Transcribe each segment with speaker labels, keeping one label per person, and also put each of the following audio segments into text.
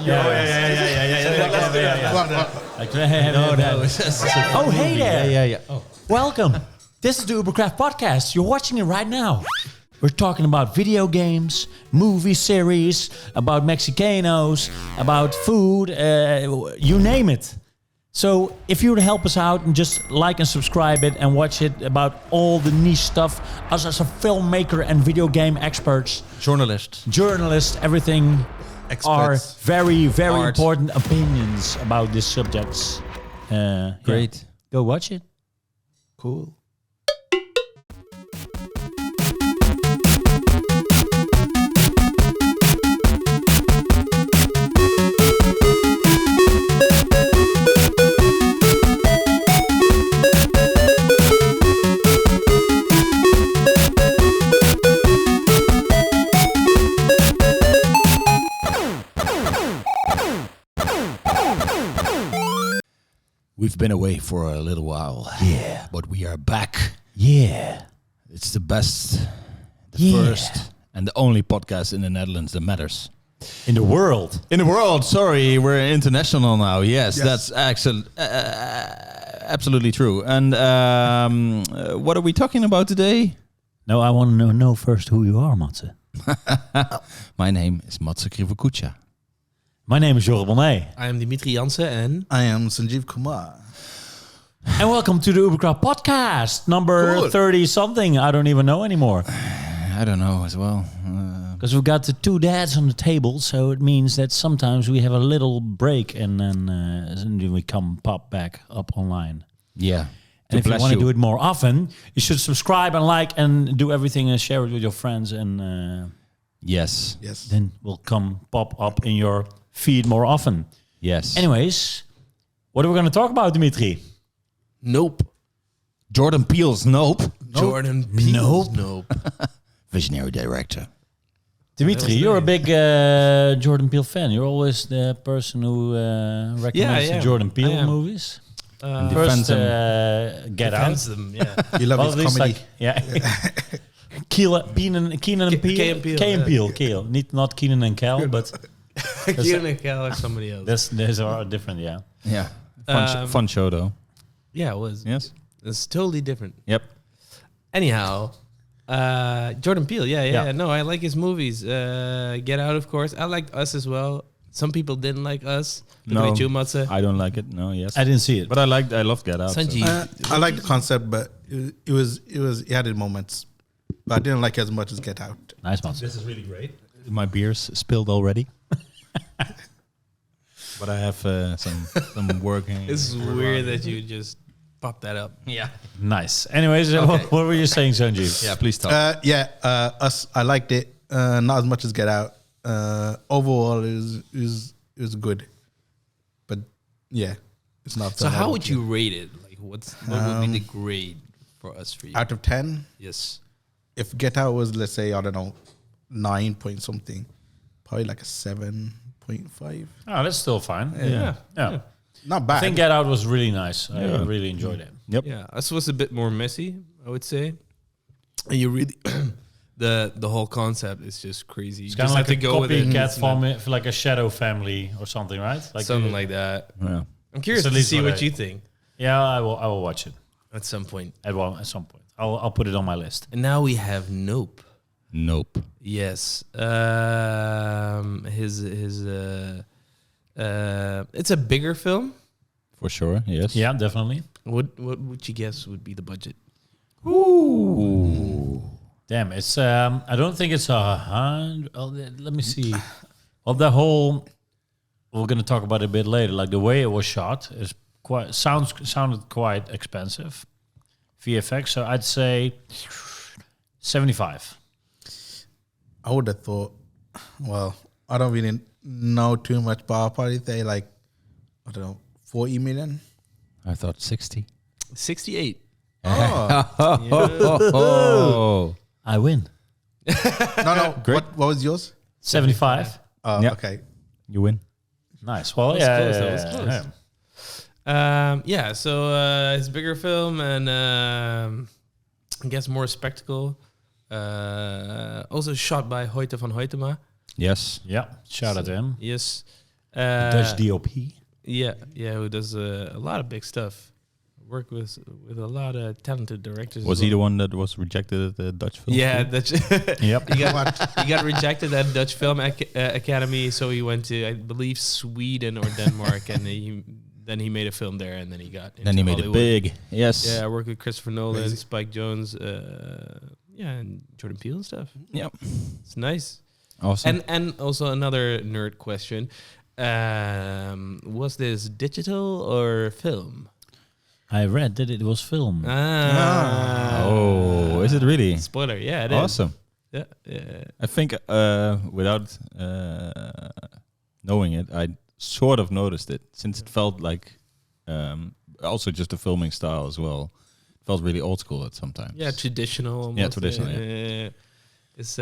Speaker 1: Oh, hey there. Yeah. Oh. Welcome. This is the UBERKRAFT podcast. You're watching it right now. We're talking about video games, movie series, about Mexicanos, about food, you name it. So if you would help us out and just like and subscribe it and watch it about all the niche stuff, us as a filmmaker and video game experts, journalists, everything
Speaker 2: Experts.
Speaker 1: are very, very
Speaker 2: Art.
Speaker 1: important opinions about these subjects.
Speaker 2: Great.
Speaker 1: Yeah. Go watch it.
Speaker 2: Cool.
Speaker 3: We've been away for a little while.
Speaker 1: Yeah.
Speaker 3: But we are back.
Speaker 1: Yeah.
Speaker 3: It's the best, the first, and the only podcast in the Netherlands that matters.
Speaker 1: In the world.
Speaker 3: In the world, sorry, we're international now. Yes. That's absolutely true. And what are we talking about today?
Speaker 1: No, I want to know first who you are, Madse.
Speaker 3: My name is Madse Krivokutya.
Speaker 1: My name is Jorrit Monné.
Speaker 2: I am Dimitri Janssen and
Speaker 4: I am Sunjeev Kumar.
Speaker 1: And welcome to the UBERKRAFT podcast, number 30-something. I don't even know anymore.
Speaker 3: I don't know as well.
Speaker 1: Because we've got the two dads on the table, so it means that sometimes we have a little break and then we pop back up online.
Speaker 3: Yeah.
Speaker 1: And if you want to do it more often, you should subscribe and like and do everything and share it with your friends. And
Speaker 3: Yes.
Speaker 1: then we'll pop up in your feed more often.
Speaker 3: Yes.
Speaker 1: Anyways, what are we going to talk about, Dimitri?
Speaker 2: Nope.
Speaker 3: Joran Peele's Nope.
Speaker 2: Jordan Peele. Nope.
Speaker 3: Visionary director.
Speaker 1: Dimitri, you're a big Jordan Peele fan. You're always the person who recommends the Jordan Peele movies.
Speaker 3: Defends
Speaker 1: First, Get Out.
Speaker 2: Them, yeah.
Speaker 4: You love his comedy.
Speaker 1: Keenan and Peele. Keel. Not Keenan and Kel, but
Speaker 2: Keenan and Kel or somebody else.
Speaker 1: those are different, yeah.
Speaker 3: Yeah. Fun show, though.
Speaker 2: Yeah, it was.
Speaker 3: Yes.
Speaker 2: It's totally different.
Speaker 3: Yep.
Speaker 2: Anyhow, Jordan Peele. Yeah. No, I like his movies. Get Out, of course. I liked Us as well. Some people didn't like Us. Look at you, Matze.
Speaker 3: I don't like it. No, yes.
Speaker 1: I didn't see it.
Speaker 3: But I loved Get Out.
Speaker 2: Sanjeev.
Speaker 4: I like the concept, but it had its moments. But I didn't like it as much as Get Out.
Speaker 1: Nice, man.
Speaker 2: This is really great.
Speaker 3: My beer's spilled already. But I have some working.
Speaker 2: It's weird that you just popped that up.
Speaker 3: Yeah.
Speaker 1: Nice. Anyways, what were you saying, Sunjeev?
Speaker 3: Yeah, please talk.
Speaker 4: Us. I liked it. Not as much as Get Out. Overall, it was good. But yeah, it's not.
Speaker 2: So how would you rate it? Like, what would be the grade for us for you?
Speaker 4: Out of 10?
Speaker 2: Yes.
Speaker 4: If Get Out was, let's say, I don't know, 9 point something, probably like a 7.5.
Speaker 1: Oh, that's still fine.
Speaker 2: Yeah.
Speaker 4: Not bad.
Speaker 1: I think Get Out was really nice. I really enjoyed it.
Speaker 3: Yep.
Speaker 2: Yeah, Us was a bit more messy, I would say. And you really, the whole concept is just crazy.
Speaker 1: It's kind of like a copycat family, like a shadow family or something, right? Like
Speaker 2: something like that.
Speaker 3: Yeah.
Speaker 2: I'm curious
Speaker 1: That's
Speaker 2: to
Speaker 1: at least
Speaker 2: see
Speaker 1: what
Speaker 2: what you think
Speaker 1: Yeah, I will watch it
Speaker 2: at some point.
Speaker 1: at some point. I'll put it on my list.
Speaker 2: And now we have Nope.
Speaker 3: Nope.
Speaker 2: Yes. It's a bigger film.
Speaker 3: For sure, yes.
Speaker 1: Yeah, definitely.
Speaker 2: What would you guess would be the budget?
Speaker 3: Ooh.
Speaker 1: Damn, it's I don't think it's 100. Let me see. Well, the whole we're gonna talk about it a bit later. Like the way it was shot is sounded quite expensive. VFX, so I'd say 75.
Speaker 4: I would have thought, well, I don't really know too much, but I'll probably say like, I don't know, 40 million.
Speaker 3: I thought 60.
Speaker 2: 68.
Speaker 3: Oh.
Speaker 1: I win.
Speaker 4: No.
Speaker 3: Great.
Speaker 4: What was yours?
Speaker 1: 75.
Speaker 3: Yeah.
Speaker 4: Okay.
Speaker 3: You win.
Speaker 1: Nice. Well,
Speaker 2: That
Speaker 1: yeah,
Speaker 2: was close.
Speaker 1: yeah.
Speaker 2: So it's a bigger film and I guess more spectacle. Also shot by Hoyte van Hoytema.
Speaker 3: Yes.
Speaker 1: Yeah, shout out to him.
Speaker 2: Yes.
Speaker 1: Dutch DOP.
Speaker 2: Yeah, who does a lot of big stuff. Work with a lot of talented directors.
Speaker 3: Was he the one that was rejected at the Dutch film?
Speaker 2: Yeah,
Speaker 3: school?
Speaker 2: Dutch.
Speaker 1: Yep.
Speaker 2: he got rejected at Dutch Film Academy, so he went to, I believe, Sweden or Denmark, and then he made a film there, and then he got.
Speaker 3: Then he made
Speaker 2: Hollywood.
Speaker 3: it big. Yes.
Speaker 2: Yeah, I worked with Christopher Nolan,
Speaker 4: Crazy.
Speaker 2: Spike Jonze, and Jordan Peele and stuff.
Speaker 3: Yep.
Speaker 2: It's nice.
Speaker 3: Awesome.
Speaker 2: And also another nerd question: was this digital or film?
Speaker 1: I read that it was film.
Speaker 3: Oh, is it really?
Speaker 2: Spoiler, yeah, it is.
Speaker 3: Awesome.
Speaker 2: Yeah.
Speaker 3: I think without knowing it, I sort of noticed it since it felt like also just the filming style as well. It felt really old school at sometimes.
Speaker 2: Yeah, traditional. Almost.
Speaker 3: Yeah, traditional.
Speaker 2: It's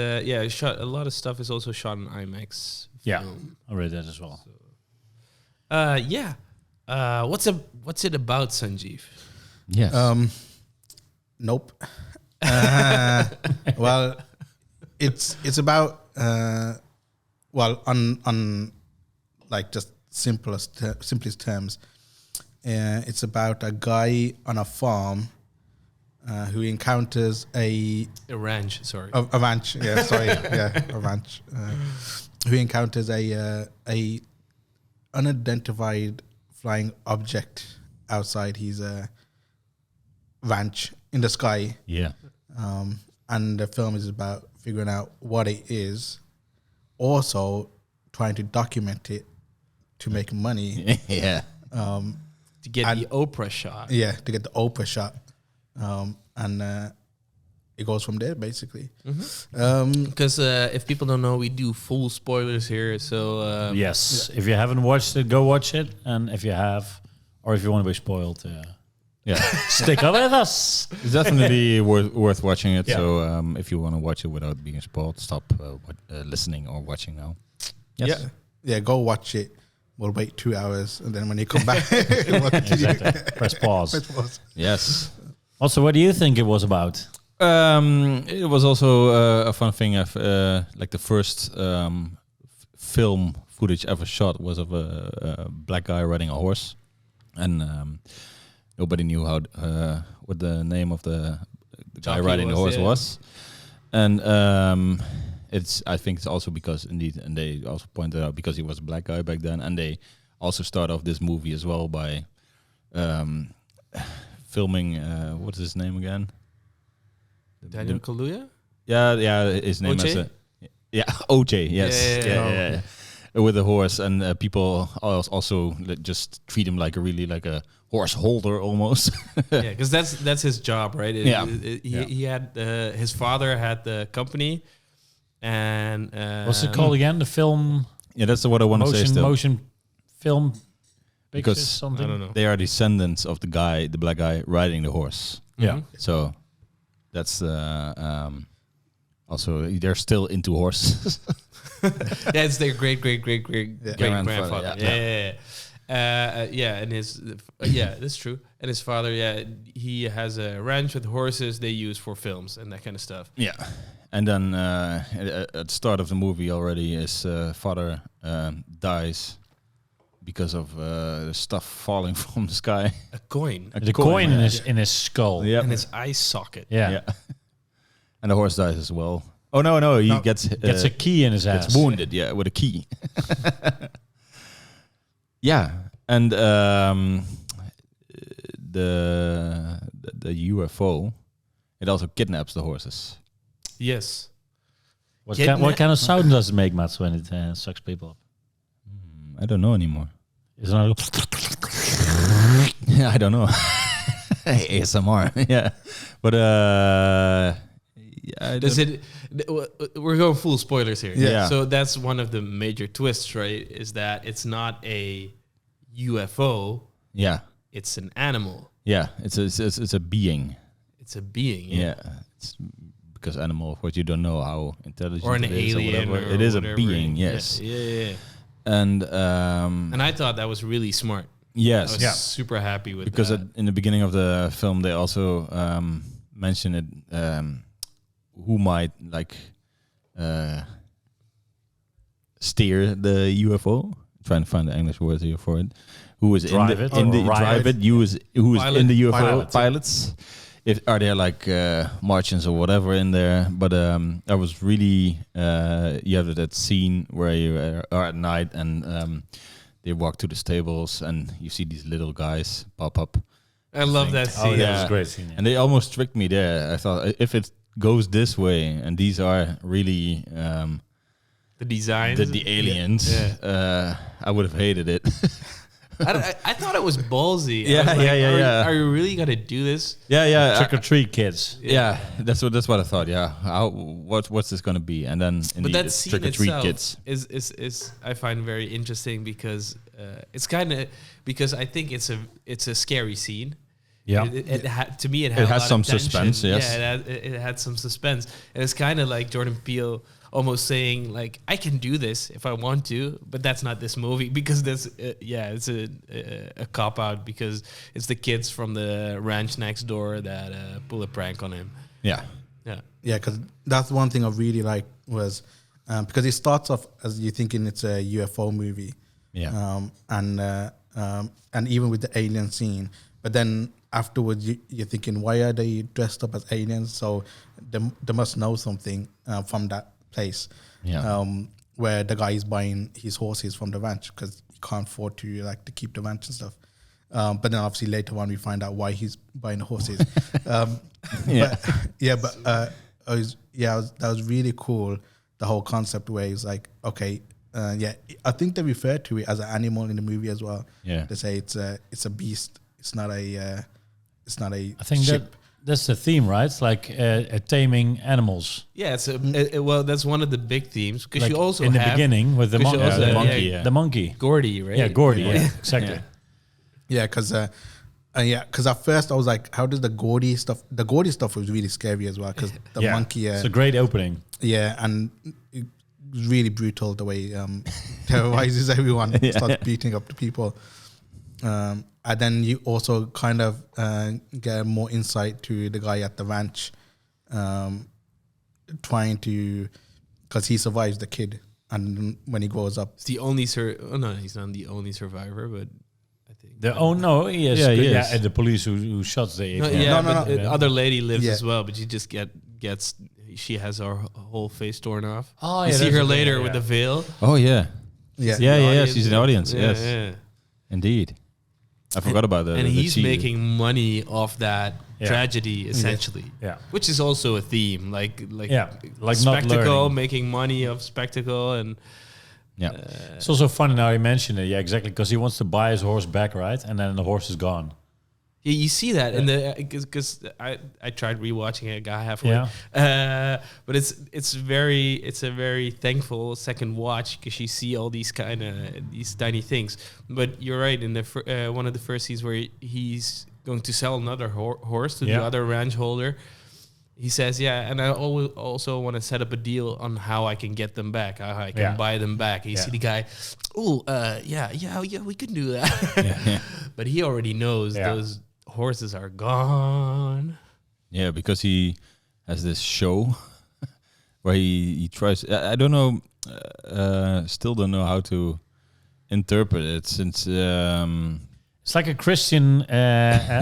Speaker 2: shot. A lot of stuff is also shot in IMAX.
Speaker 1: Yeah,
Speaker 2: film.
Speaker 1: I read that as well.
Speaker 2: What's it about, Sunjeev?
Speaker 3: Yes.
Speaker 4: Nope. Well, it's about on like just simplest terms. It's about a guy on a farm who encounters a
Speaker 2: ranch. Sorry.
Speaker 4: a ranch. Yeah, sorry. Yeah, a ranch. Who encounters a unidentified flying object outside his ranch in the sky.
Speaker 3: Yeah.
Speaker 4: And the film is about figuring out what it is, also trying to document it to make money.
Speaker 3: Yeah.
Speaker 2: To get the Oprah shot.
Speaker 4: Yeah, to get the Oprah shot. And it goes from there, basically.
Speaker 2: Because if people don't know, we do full spoilers here. So
Speaker 1: Yes, if you haven't watched it, go watch it. And if you have, or if you want to be spoiled,
Speaker 3: Yeah.
Speaker 1: stick up with us.
Speaker 3: It's definitely worth watching it.
Speaker 1: Yeah.
Speaker 3: So if you want to watch it without being spoiled, stop listening or watching now. Yes.
Speaker 4: Yeah, go watch it. We'll wait 2 hours, and then when you come back, we'll continue.
Speaker 1: Exactly. Press pause.
Speaker 4: Press pause.
Speaker 3: Yes.
Speaker 1: Also, what do you think it was about?
Speaker 3: It was also a fun thing. Like the first film footage ever shot was of a black guy riding a horse, and nobody knew what the name of the guy
Speaker 2: Jockey
Speaker 3: riding the horse
Speaker 2: yeah.
Speaker 3: was. And I think it's also because indeed, and they also pointed out because he was a black guy back then, and they also start off this movie as well by filming. What's his name again?
Speaker 2: Daniel Kaluuya?
Speaker 3: Yeah, his name is OJ. Yes, yeah. With a horse, and people also just treat him like a horse holder almost.
Speaker 2: Yeah, because that's his job, right? He had his father had the company, and
Speaker 1: What's it called again? The film
Speaker 3: Yeah, that's what I want to say still.
Speaker 1: motion film pictures,
Speaker 3: Because
Speaker 1: something.
Speaker 2: I don't know.
Speaker 3: they are descendants of the black guy riding the horse.
Speaker 1: Yeah.
Speaker 3: So that's also they're still into horses.
Speaker 2: Yeah, it's their great grandfather.
Speaker 3: Yeah.
Speaker 2: And his that's true. And his father, he has a ranch with horses they use for films and that kind of stuff.
Speaker 3: Yeah. And then at the start of the movie already, his father dies because of stuff falling from the sky.
Speaker 2: A coin
Speaker 1: The coin in his skull.
Speaker 3: Yeah.
Speaker 2: in his eye socket.
Speaker 1: Yeah.
Speaker 3: And the horse dies as well. Oh, no, he gets
Speaker 1: Gets a key in his ass.
Speaker 3: gets wounded, with a key. Yeah, and the UFO, it also kidnaps the horses.
Speaker 2: Yes.
Speaker 1: What kind of sound does it make, Mats, when it sucks people up?
Speaker 3: I don't know anymore.
Speaker 1: Is it not
Speaker 3: I don't know. ASMR, yeah. But
Speaker 2: Does it? We're going full spoilers here.
Speaker 3: Yeah.
Speaker 2: So that's one of the major twists, right? Is that it's not a UFO.
Speaker 3: Yeah,
Speaker 2: It's an animal.
Speaker 3: yeah. It's a being.
Speaker 2: It's a being.
Speaker 3: Yeah, it's because animal, of course, you don't know how intelligent
Speaker 2: Or an
Speaker 3: it is
Speaker 2: alien.
Speaker 3: or whatever.
Speaker 2: Or
Speaker 3: It is
Speaker 2: whatever.
Speaker 3: a being. Yes,
Speaker 2: Yeah.
Speaker 3: and
Speaker 2: And I thought that was really smart. I
Speaker 3: yes,
Speaker 2: was super happy with
Speaker 3: because
Speaker 2: that.
Speaker 3: in the beginning of the film they also mention it who might steer the UFO. trying to find the English word here for it. Who was
Speaker 1: Drive
Speaker 3: in
Speaker 1: it
Speaker 3: the, in
Speaker 1: or
Speaker 3: the
Speaker 1: ride
Speaker 3: drive
Speaker 1: it.
Speaker 3: it? Who was in the UFO
Speaker 4: Pilot.
Speaker 3: pilots? Are there like Martians or whatever in there? But I was really you have that scene where you are at night and they walk to the stables and you see these little guys pop up.
Speaker 2: I love that
Speaker 1: Oh,
Speaker 2: scene.
Speaker 1: that was a great scene.
Speaker 3: And they almost tricked me there. I thought if it goes this way and these are really
Speaker 2: The design.
Speaker 3: the aliens, I would have hated it.
Speaker 2: I thought it was ballsy.
Speaker 3: Yeah,
Speaker 2: I was like,
Speaker 3: yeah.
Speaker 2: Are you really gonna do this?
Speaker 3: yeah.
Speaker 1: Trick or treat kids.
Speaker 3: Yeah, that's what I thought. Yeah, what's this gonna be? And then
Speaker 2: But that scene
Speaker 3: trick or treat
Speaker 2: itself
Speaker 3: kids.
Speaker 2: is I find very interesting because it's kind of because I think it's a scary scene.
Speaker 1: Yeah.
Speaker 2: To me, it had
Speaker 3: has
Speaker 2: a lot
Speaker 3: some
Speaker 2: of tension.
Speaker 3: suspense, yes.
Speaker 2: Yeah, it had some suspense, and it's kind of like Jordan Peele almost saying like, "I can do this if I want to," but that's not this movie because there's it's a cop out because it's the kids from the ranch next door that pull a prank on him.
Speaker 3: Yeah,
Speaker 4: Yeah, because that's one thing I really like was because it starts off as you thinking it's a UFO movie,
Speaker 3: yeah,
Speaker 4: and even with the alien scene, but then afterwards you're thinking, why are they dressed up as aliens? So they must know something from that place,
Speaker 3: yeah.
Speaker 4: where the guy is buying his horses from the ranch because he can't afford to keep the ranch and stuff. But then obviously later on we find out why he's buying the horses. That was really cool. The whole concept where it's like, okay, I think they refer to it as an animal in the movie as well.
Speaker 3: Yeah.
Speaker 4: They say it's a beast. It's not a
Speaker 1: I think
Speaker 4: ship.
Speaker 1: that's the theme, right? It's like taming animals.
Speaker 2: Yeah, it's well, that's one of the big themes because
Speaker 1: Like
Speaker 2: you also
Speaker 1: in the
Speaker 2: have
Speaker 1: beginning with the
Speaker 2: because you
Speaker 1: monkey.
Speaker 2: also
Speaker 3: the
Speaker 2: have,
Speaker 3: monkey,
Speaker 2: yeah,
Speaker 3: yeah.
Speaker 1: The monkey.
Speaker 2: Gordy, right?
Speaker 1: Yeah, Gordy. Yeah, exactly.
Speaker 3: Yeah.
Speaker 4: Yeah, because at first I was like, how does the Gordy stuff? The Gordy stuff was really scary as well because the monkey.
Speaker 1: It's a great opening.
Speaker 4: Yeah, and it's really brutal the way terrorizes everyone, starts beating up the people. And then you also kind of get more insight to the guy at the ranch, trying to, because he survives the kid, and when he grows up,
Speaker 2: It's the only he's not the only survivor, but I think
Speaker 1: He is.
Speaker 3: Yeah, he
Speaker 1: Yeah,
Speaker 3: is.
Speaker 1: and the police who shots the
Speaker 2: No,
Speaker 1: alien.
Speaker 2: yeah,
Speaker 4: No,
Speaker 2: but
Speaker 4: no.
Speaker 2: the other lady lives
Speaker 4: Yeah.
Speaker 2: as well, but she just gets she has her whole face torn off.
Speaker 1: Oh,
Speaker 2: you
Speaker 1: yeah,
Speaker 2: see
Speaker 1: that's
Speaker 2: her
Speaker 1: okay,
Speaker 2: later
Speaker 1: yeah.
Speaker 2: with the veil.
Speaker 3: Oh yeah,
Speaker 4: yeah,
Speaker 3: yeah. She's in the audience.
Speaker 2: Yeah,
Speaker 3: Yes,
Speaker 2: yeah.
Speaker 3: indeed. I forgot about that.
Speaker 2: And
Speaker 3: that
Speaker 2: he's
Speaker 3: she-
Speaker 2: making money off that
Speaker 1: Yeah.
Speaker 2: tragedy, essentially.
Speaker 1: Yeah.
Speaker 2: Which is also a theme, like
Speaker 1: Yeah, like not
Speaker 2: spectacle,
Speaker 1: learning.
Speaker 2: making money of spectacle, and
Speaker 3: Yeah,
Speaker 1: It's also funny now you mention it. Yeah, exactly. Because he wants to buy his horse back, right? And then the horse is gone.
Speaker 2: you see that in the because I tried rewatching it, got halfway.
Speaker 1: Yeah.
Speaker 2: But it's a very thankful second watch because you see all these these tiny things. But you're right, in the one of the first scenes where he's going to sell another horse to the other ranch holder, he says, and I also want to set up a deal on how I can get them back, how I can buy them back. You see the guy, we can do that. But he already knows those horses are gone.
Speaker 3: yeah, because he has this show where he tries. I don't know. Still don't know how to interpret it since.
Speaker 1: It's like a Christian,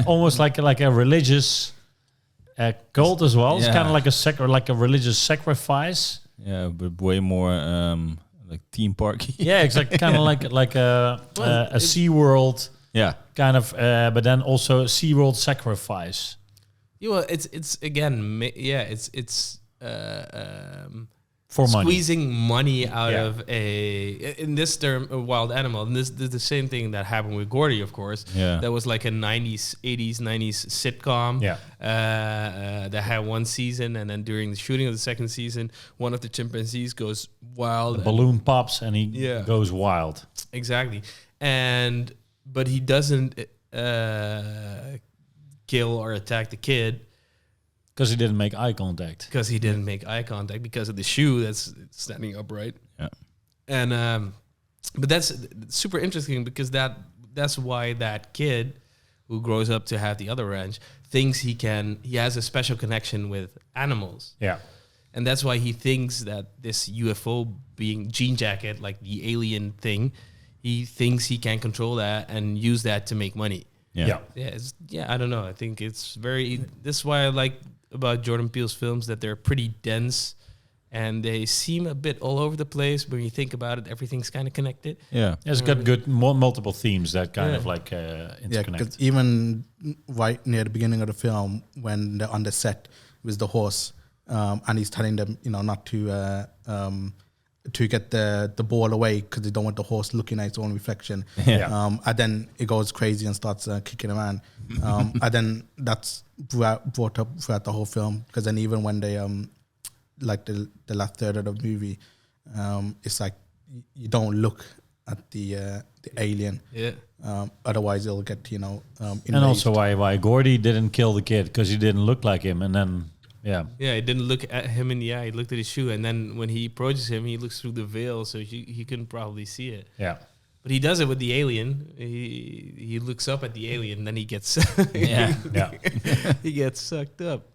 Speaker 1: almost like a religious cult as well. It's
Speaker 3: Yeah.
Speaker 1: kind of like a religious sacrifice.
Speaker 3: Yeah, but way more like theme parky.
Speaker 1: Yeah, exactly. Kind of like a Sea World
Speaker 3: Yeah,
Speaker 1: kind of, but then also a Sea World sacrifice.
Speaker 2: Yeah, well, it's again, it's
Speaker 1: For money.
Speaker 2: squeezing money out
Speaker 1: Yeah.
Speaker 2: of in this term, a wild animal. And this the same thing that happened with Gordy, of course.
Speaker 3: Yeah.
Speaker 2: That was like a 90s sitcom.
Speaker 1: Yeah.
Speaker 2: That had one season, and then during the shooting of the second season, one of the chimpanzees goes wild.
Speaker 1: The balloon pops and he
Speaker 2: Yeah.
Speaker 1: goes wild.
Speaker 2: Exactly. But he doesn't kill or attack the kid
Speaker 1: Because he didn't make eye contact.
Speaker 2: because he didn't make eye contact because of the shoe that's standing upright.
Speaker 3: yeah,
Speaker 2: And but that's super interesting because that's why that kid who grows up to have the other ranch thinks he has a special connection with animals.
Speaker 1: Yeah.
Speaker 2: And that's why he thinks that this UFO being jean jacket, like the alien thing, he thinks he can control that and use that to make money.
Speaker 3: Yeah.
Speaker 2: I don't know. I think it's very. This is why I like about Joran Peele's films, that they're pretty dense and they seem a bit all over the place. But when you think about it, everything's kind of connected.
Speaker 3: Yeah.
Speaker 1: It's got good multiple themes that kind of like interconnect.
Speaker 4: because even right near the beginning of the film, when they're on the set with the horse, and he's telling them, not to get the ball away because they don't want the horse looking at its own reflection. And then it goes crazy and starts kicking around. And then that's brought up throughout the whole film, because then even when they like the last third of the movie, it's like you don't look at the alien. Otherwise it'll get
Speaker 1: and also why Gordy didn't kill the kid, because he didn't look like him, and then
Speaker 2: he didn't look at him in the eye. He looked at his shoe, and then when he approaches him, he looks through the veil, so he couldn't probably see it. But he does it with the alien. He looks up at the alien, and then he gets he gets sucked up.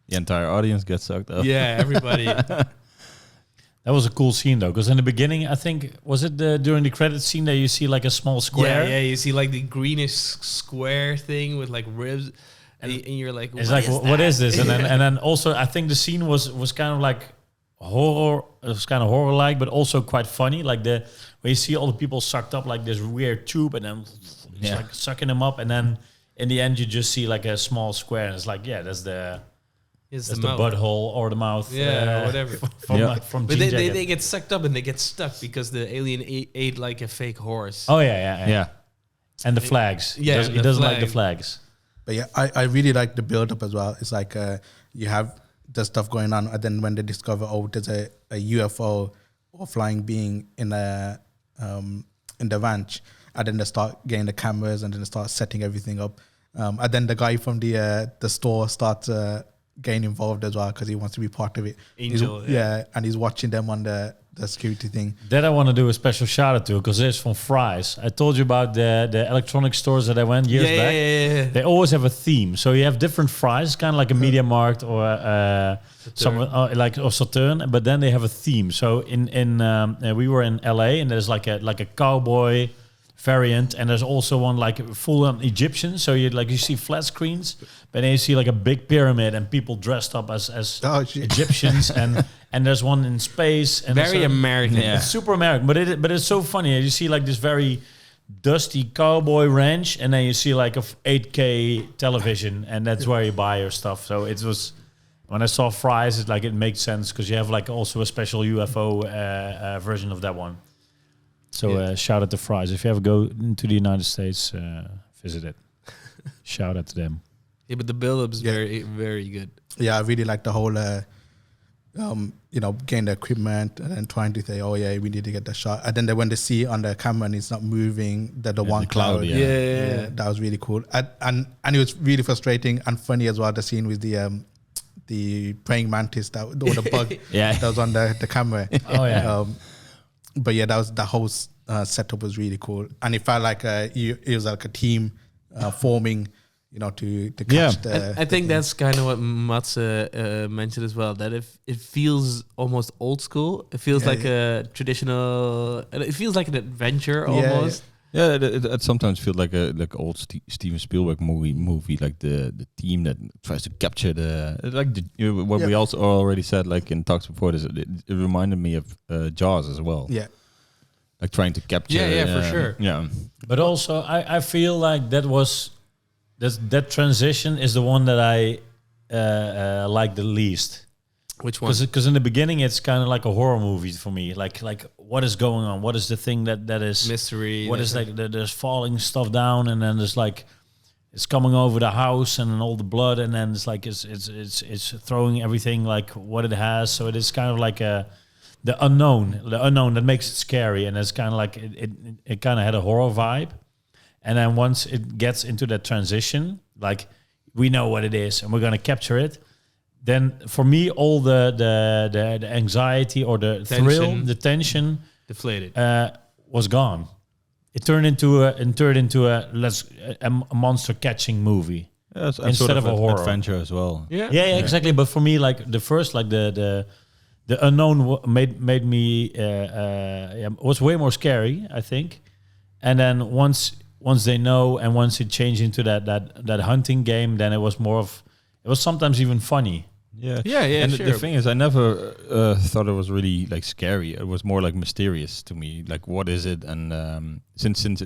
Speaker 3: The entire audience gets sucked up.
Speaker 2: Yeah, everybody.
Speaker 1: That was a cool scene though, because in the beginning, I think, was it during the credits scene that you see like a small square?
Speaker 2: Yeah, you see like the greenish square thing with like ribs, and you're like,
Speaker 1: it's like, what is this? And then also, I think the scene was kind of like horror. It was kind of horror-like, but also quite funny. Like where you see all the people sucked up like this weird tube, and then it's like sucking them up, and then in the end you just see like a small square, and it's like, that's the butthole or the mouth.
Speaker 2: Whatever.
Speaker 1: From
Speaker 2: but they get sucked up and they get stuck because the alien ate like a fake horse.
Speaker 1: Oh yeah. And the flags. He doesn't like the flags.
Speaker 4: But I really like the build up as well. It's like you have the stuff going on, and then when they discover, there's a UFO or flying being in the ranch, and then they start getting the cameras, and then they start setting everything up, and then the guy from the store starts getting involved as well, because he wants to be part of it.
Speaker 2: Angel,
Speaker 4: and he's watching them on the security thing.
Speaker 1: That I want to do a special shout out to, because it's from Fry's. I told you about the electronic stores that I went years back.
Speaker 2: Yeah.
Speaker 1: They always have a theme, so you have different Fry's, kind of like a Media Markt or Saturn, but then they have a theme. So in we were in LA, and there's like a cowboy variant, and there's also one like full on Egyptian. So you see flat screens, but then you see like a big pyramid and people dressed up as Egyptians, and there's one in space, and
Speaker 2: very American.
Speaker 1: It's super American, but it's so funny. You see like this very dusty cowboy ranch, and then you see like a 8K television, and that's where you buy your stuff. So it was, when I saw Fry's, it's like it makes sense, because you have like also a special UFO version of that one. So shout out to Fry's. If you ever go into the United States, visit it. Shout out to them.
Speaker 2: Yeah, but the build-up's very, very good.
Speaker 4: Yeah, I really like the whole, getting the equipment and then trying to say, we need to get the shot. And then when they see on the camera and it's not moving, the one cloud.
Speaker 2: Yeah,
Speaker 4: that was really cool. And it was really frustrating and funny as well, the scene with the praying mantis, or the bug that was on the camera. But that was the whole setup was really cool, and it felt like it was like a team forming, to catch the.
Speaker 2: I think that's kind of what Madse mentioned as well. That it feels almost old school. It feels like a traditional. It feels like an adventure almost.
Speaker 3: Yeah, it sometimes feels like a old Steven Spielberg movie, like the team that tries to capture what we also already said, like in talks before this. It reminded me of Jaws as well.
Speaker 4: Yeah,
Speaker 3: like trying to capture.
Speaker 2: Yeah, for sure.
Speaker 3: Yeah,
Speaker 1: but also I feel like that transition is the one that I like the least.
Speaker 2: Which one?
Speaker 1: Because in the beginning it's kind of like a horror movie for me. Like what is going on? What is the thing that is
Speaker 2: mystery?
Speaker 1: What is like there's falling stuff down, and then there's like it's coming over the house, and then all the blood, and then it's like it's throwing everything like what it has. So it is kind of like the unknown that makes it scary, and it's kind of like it kind of had a horror vibe. And then once it gets into that transition, like we know what it is and we're gonna capture it. Then for me, all the anxiety or the thrill, the tension,
Speaker 2: deflated,
Speaker 1: was gone. It turned into a monster catching movie
Speaker 3: instead
Speaker 1: sort of a horror
Speaker 3: adventure as well.
Speaker 1: Yeah, exactly. But for me, like the first, like the the unknown made me was way more scary, I think. And then once they know, and once it changed into that hunting game, then it was sometimes even funny.
Speaker 3: Yeah,
Speaker 2: yeah.
Speaker 3: And
Speaker 2: Sure.
Speaker 3: the thing is, I never thought it was really like scary. It was more like mysterious to me. Like, what is it? And since it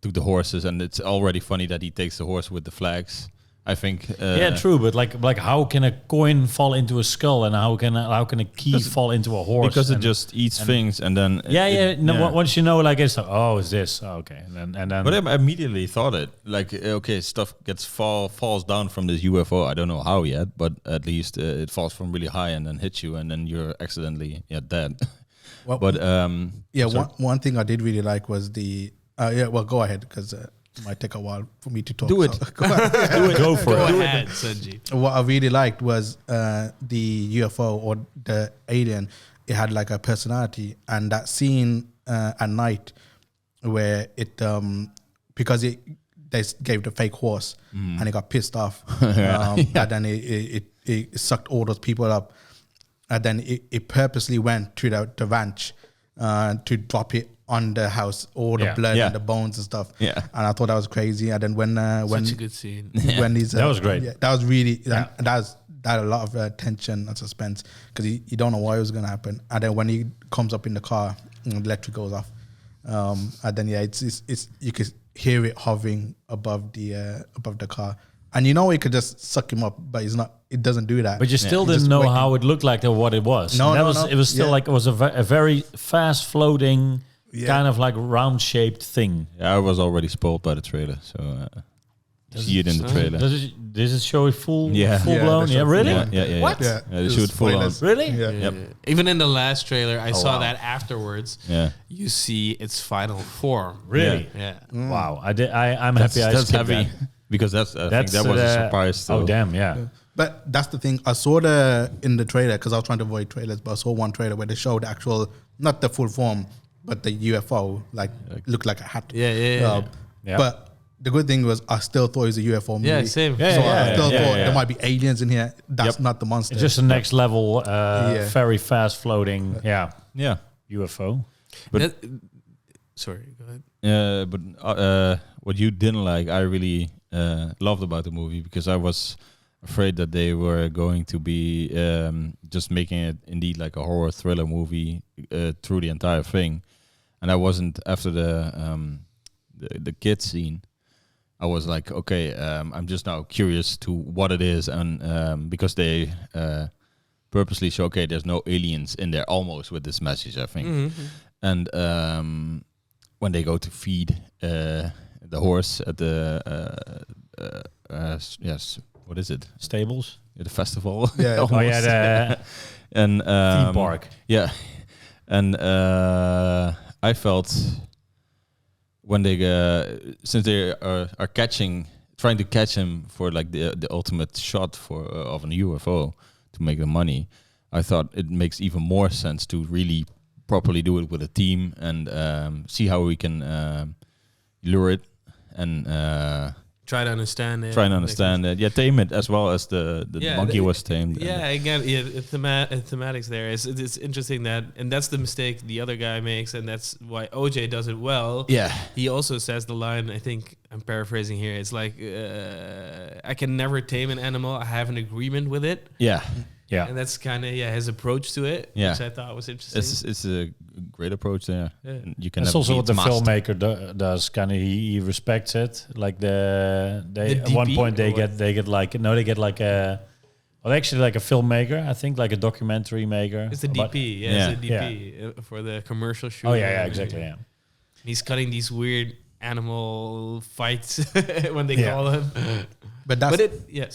Speaker 3: took the horses, and it's already funny that he takes the horse with the flags. I think.
Speaker 1: True, but like how can a coin fall into a skull, and how can a key fall into a horse?
Speaker 3: Because it just eats things, and then
Speaker 1: once you know, like it's like, oh, is this okay? And then.
Speaker 3: But I immediately thought it like, okay, stuff falls down from this UFO. I don't know how yet, but at least it falls from really high and then hits you, and then you're accidentally dead.
Speaker 4: Well,
Speaker 3: but
Speaker 4: one thing I did really like was the go ahead, because it might take a while for me to talk.
Speaker 3: Do it.
Speaker 4: So go ahead.
Speaker 1: Go for it.
Speaker 2: Go ahead, Sunjeev.
Speaker 4: What I really liked was the UFO or the alien. It had like a personality, and that scene at night where it because they gave the fake horse and it got pissed off, and then it sucked all those people up, and then it purposely went to the ranch to drop it on the house, all the blood and the bones and stuff.
Speaker 3: Yeah.
Speaker 4: And I thought that was crazy. And then when
Speaker 2: Such a good scene.
Speaker 4: when these
Speaker 1: That was great.
Speaker 4: that was really that had a lot of tension and suspense, because you don't know what was going to happen. And then when he comes up in the car, the electric goes off, and then it's you could hear it hovering above the car, and you know it could just suck him up, but it's not. It doesn't do that.
Speaker 1: But you still didn't
Speaker 4: just
Speaker 1: know
Speaker 4: waiting.
Speaker 1: how it looked like or what it was.
Speaker 4: No,
Speaker 1: And
Speaker 4: no.
Speaker 1: It was still like it was a very fast floating kind of like round shaped thing.
Speaker 3: I was already spoiled by the trailer, so you see it in the trailer.
Speaker 1: Does it show it full blown?
Speaker 4: they show
Speaker 1: Yeah,
Speaker 4: it
Speaker 1: really?
Speaker 4: full blown.
Speaker 3: Yeah.
Speaker 1: What?
Speaker 3: Yeah, they shoot full on.
Speaker 4: Spoilers.
Speaker 1: Really?
Speaker 4: Yeah.
Speaker 3: Yep.
Speaker 2: Even in the last trailer, I saw
Speaker 1: wow.
Speaker 2: that afterwards.
Speaker 3: Yeah.
Speaker 2: You see its final form.
Speaker 1: Really?
Speaker 2: Yeah.
Speaker 1: Wow. I'm happy I
Speaker 3: That's
Speaker 1: skipped
Speaker 3: heavy
Speaker 1: that.
Speaker 3: because I think that was a surprise.
Speaker 1: Oh
Speaker 3: too.
Speaker 1: damn! Yeah.
Speaker 4: But that's the thing. I saw in the trailer, because I was trying to avoid trailers, but I saw one trailer where they showed the actual, not the full form, but the UFO, like looked like a hat.
Speaker 2: Yeah.
Speaker 4: But the good thing was I still thought it was a UFO movie.
Speaker 2: Yeah, same.
Speaker 1: Yeah,
Speaker 4: So
Speaker 1: yeah,
Speaker 4: I still
Speaker 1: yeah,
Speaker 4: thought
Speaker 1: yeah.
Speaker 4: there might be aliens in here. That's not the monster.
Speaker 1: It's just a next level, very fast floating,
Speaker 3: Yeah.
Speaker 1: UFO.
Speaker 3: But
Speaker 2: Sorry, go ahead.
Speaker 3: but what you didn't like, I really loved about the movie, because I was afraid that they were going to be just making it indeed like a horror thriller movie through the entire thing, and I wasn't. After the kid scene, I was like, okay, I'm just now curious to what it is, and because they purposely show, okay, there's no aliens in there almost with this message, I think.
Speaker 2: Mm-hmm.
Speaker 3: And when they go to feed the horse at the what is it?
Speaker 1: Stables.
Speaker 3: The festival.
Speaker 4: Yeah.
Speaker 1: Oh yeah, the
Speaker 3: And
Speaker 1: theme park.
Speaker 3: Yeah, and I felt when they since they are trying to catch him for like the ultimate shot of an UFO to make the money, I thought it makes even more sense to really properly do it with a team and see how we can lure it and
Speaker 2: Try to understand it.
Speaker 3: it. Yeah, tame it as well as the monkey was tamed.
Speaker 2: Yeah, again, thematics there. It's interesting that, and that's the mistake the other guy makes, and that's why OJ does it well.
Speaker 3: Yeah.
Speaker 2: He also says the line, I think I'm paraphrasing here, it's like, I can never tame an animal. I have an agreement with it.
Speaker 3: Yeah. Yeah.
Speaker 2: And that's kind of his approach to it, which I thought was interesting.
Speaker 3: It's a great approach there.
Speaker 2: Yeah.
Speaker 3: And you can.
Speaker 1: That's also what the filmmaker does. Kind of, he respects it. Like at one
Speaker 2: DP
Speaker 1: point they get like a, well, actually like a filmmaker. I think like a documentary maker.
Speaker 2: It's the DP, it's the DP for the commercial shoot.
Speaker 1: Oh yeah, exactly. Yeah.
Speaker 2: He's cutting these weird animal fights when they call them.
Speaker 4: But that's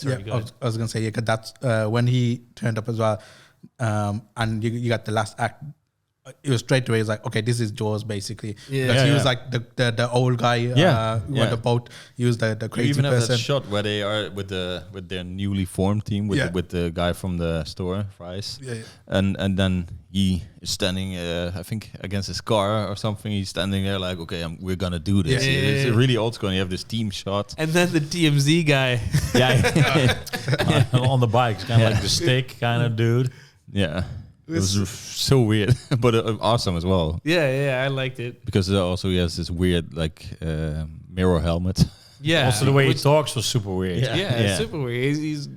Speaker 2: sorry, go ahead.
Speaker 4: I was gonna say, because that's when he turned up as well, and you got the last act. It was straight away. It's like, okay, this is Jaws basically. Because he was like the old guy. On the boat. He was the crazy
Speaker 3: you even have
Speaker 4: person.
Speaker 3: that shot where they are with their newly formed team with the guy from the store, Fries.
Speaker 4: Yeah.
Speaker 3: And then he is standing, I think, against his car or something. He's standing there like, okay, we're gonna do this. It's really old school. And you have this team shot.
Speaker 2: And then the TMZ guy.
Speaker 3: Yeah.
Speaker 1: On the bike, kind of like the stick kind of dude.
Speaker 3: Yeah. It was so weird, but awesome as well.
Speaker 2: Yeah, I liked it.
Speaker 3: Because also he has this weird, like, mirror helmet.
Speaker 2: Yeah.
Speaker 1: Also, the way he talks was super weird.
Speaker 2: Yeah, super weird. He's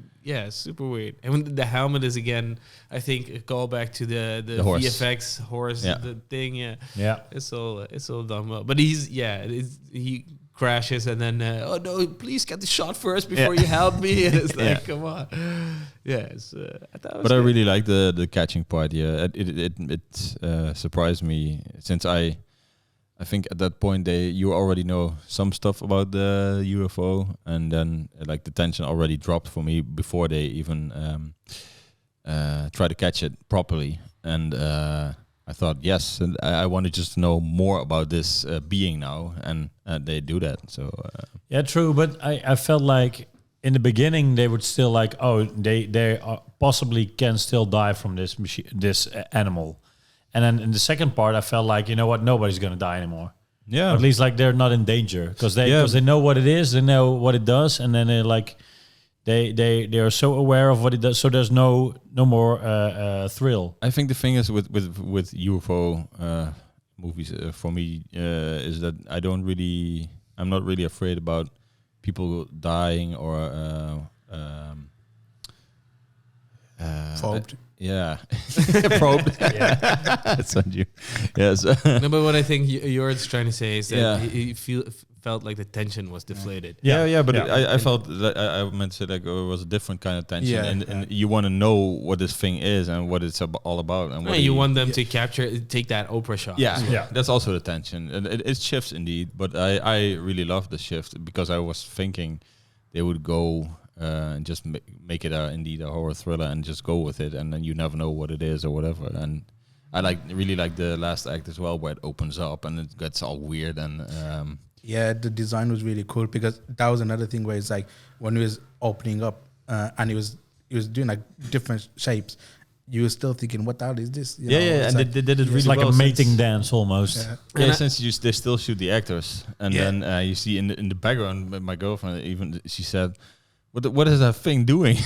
Speaker 2: super weird. And when the helmet is, again, I think, a callback to the
Speaker 3: horse.
Speaker 2: VFX horse, the thing.
Speaker 1: Yeah.
Speaker 2: It's all done well. But he crashes and then, oh no, please get the shot first before you help me. And it's like, come on. Yeah, I thought it was
Speaker 3: But I really like the catching part. Yeah, it surprised me, since I think at that point you already know some stuff about the UFO, and then like the tension already dropped for me before they even try to catch it properly. And I thought, yes, and I want to just know more about this being now, and they do that. So
Speaker 1: yeah, true. But I felt like in the beginning they would still like, oh, they possibly can still die from this animal, and then in the second part I felt like, you know what, nobody's gonna die anymore.
Speaker 3: yeah,
Speaker 1: Or at least like they're not in danger because they know what it is, they know what it does, and then they're like they are so aware of what it does, so there's no more thrill.
Speaker 3: I think the thing is with UFO movies for me is that I'm not really afraid about people dying or
Speaker 4: Probed.
Speaker 3: Yeah, probed. That's on you. Yes.
Speaker 2: No, but what I think Jorrit's trying to say is that he felt like the tension was deflated.
Speaker 3: But I felt that I meant to say like it was a different kind of tension, and you want to know what this thing is and what it's all about, and what
Speaker 2: you want them to take that Oprah shot.
Speaker 3: Yeah, that's also the tension, and it shifts indeed. But I really love the shift because I was thinking they would go and just make it indeed a horror thriller and just go with it, and then you never know what it is or whatever. And I really like the last act as well, where it opens up and it gets all weird and.
Speaker 4: Yeah, the design was really cool because that was another thing where it's like when he was opening up and he was doing like different shapes, you were still thinking, what the hell is this? You know,
Speaker 3: and
Speaker 4: like,
Speaker 3: they did it really
Speaker 1: It's like
Speaker 3: well
Speaker 1: a mating dance almost.
Speaker 3: Yeah, since they still shoot the actors, and then you see in the background, my girlfriend even she said, "What is that thing doing?"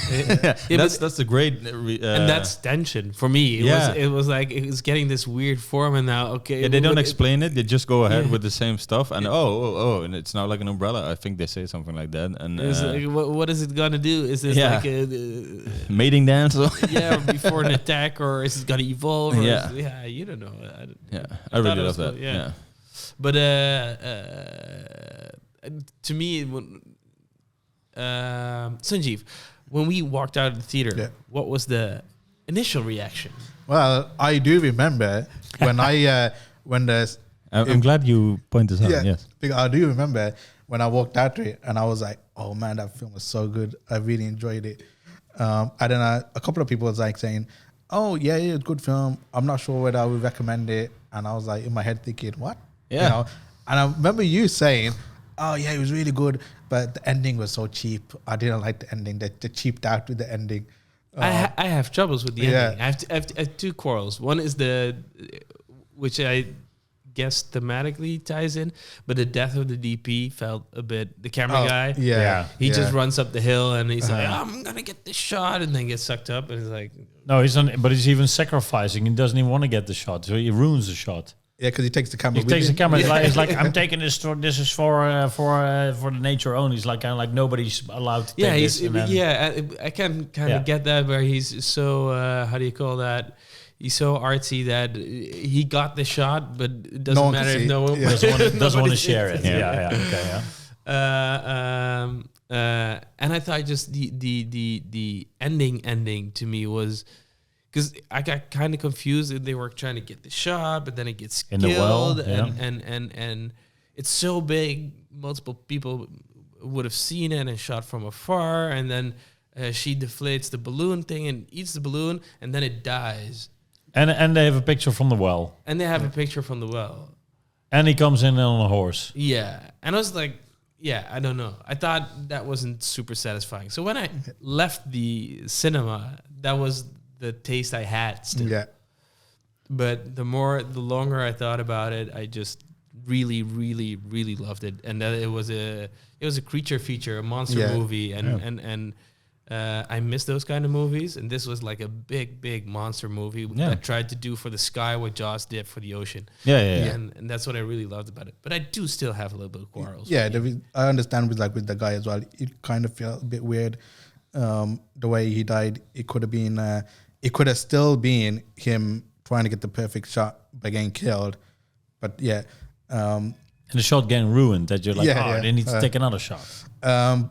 Speaker 3: That's the great,
Speaker 2: and that's tension for me. It was like it was getting this weird form, and now
Speaker 3: they don't explain it; they just go ahead with the same stuff, and and it's now like an umbrella. I think they say something like that. And
Speaker 2: like, what is it gonna do? Is this like a
Speaker 3: mating dance?
Speaker 2: Before an attack, or is it gonna evolve? Or you don't know.
Speaker 3: I really love that.
Speaker 2: Yeah, but to me. Sunjeev, when we walked out of the theater, what was the initial reaction?
Speaker 4: Well, I do remember when
Speaker 3: I'm glad you point this out. Yes,
Speaker 4: because I do remember when I walked out to it and I was like, "Oh man, that film was so good! I really enjoyed it." And then a couple of people was like saying, "Oh yeah, it's a good film. I'm not sure whether I would recommend it." And I was like in my head thinking, "What?"
Speaker 3: Yeah.
Speaker 4: You know? And I remember you saying, "Oh yeah, it was really good, but the ending was so cheap. I didn't like the ending. They cheaped out with the ending."
Speaker 2: I have troubles with the ending. I have two quarrels. One is which I guess thematically ties in, but the death of the DP felt a bit. The camera guy, he just runs up the hill and he's like, "I'm gonna get this shot," and then gets sucked up, and he's like,
Speaker 1: "No, he's not." But he's even sacrificing. He doesn't even want to get the shot, so he ruins the shot.
Speaker 4: Yeah, because he takes the camera.
Speaker 1: He takes the camera. It's like I'm taking this. This is for the nature only. It's like kind of like nobody's allowed to take this.
Speaker 2: I can kind of get that, where he's so how do you call that? He's so artsy that he got the shot, but it doesn't matter if no one
Speaker 1: doesn't want to share it.
Speaker 2: And I thought just the ending to me was. Because I got kind of confused that they were trying to get the shot, but then it gets
Speaker 1: in
Speaker 2: killed,
Speaker 1: the well,
Speaker 2: and it's so big, multiple people would have seen it and shot from afar, and then she deflates the balloon thing and eats the balloon, and then it dies.
Speaker 1: And they have a picture from the well.
Speaker 2: And they have a picture from the well.
Speaker 1: And he comes in on a horse.
Speaker 2: Yeah, and I was like, I don't know. I thought that wasn't super satisfying. So when I left the cinema, that was the taste I had still.
Speaker 4: Yeah.
Speaker 2: But the longer I thought about it, I just really, really, really loved it. And that it was a creature feature, a monster movie, and I miss those kind of movies, and this was like a big monster movie that tried to do for the sky what Jaws did for the ocean.
Speaker 3: Yeah.
Speaker 2: And that's what I really loved about it. But I do still have a little bit of quarrels.
Speaker 4: Yeah, I understand with the guy as well. It kind of felt a bit weird. The way he died, it could have been, it could have still been him trying to get the perfect shot by getting killed. But yeah.
Speaker 1: And the shot getting ruined, that you're like, they need to take another shot.
Speaker 4: I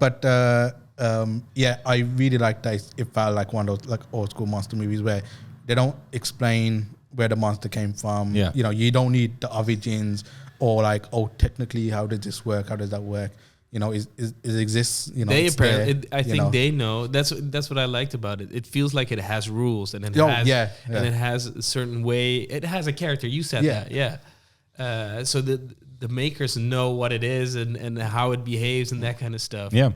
Speaker 4: really like that. It felt like one of those like old school monster movies where they don't explain where the monster came from.
Speaker 3: Yeah.
Speaker 4: You know, you don't need the origins or like, technically, how does this work? How does that work? You know, it exists. You know,
Speaker 2: they apparently. I think they know. That's what I liked about it. It feels like it has rules and it has a certain way. It has a character. You said that, yeah. So the makers know what it is and how it behaves and that kind of stuff.
Speaker 3: Yeah.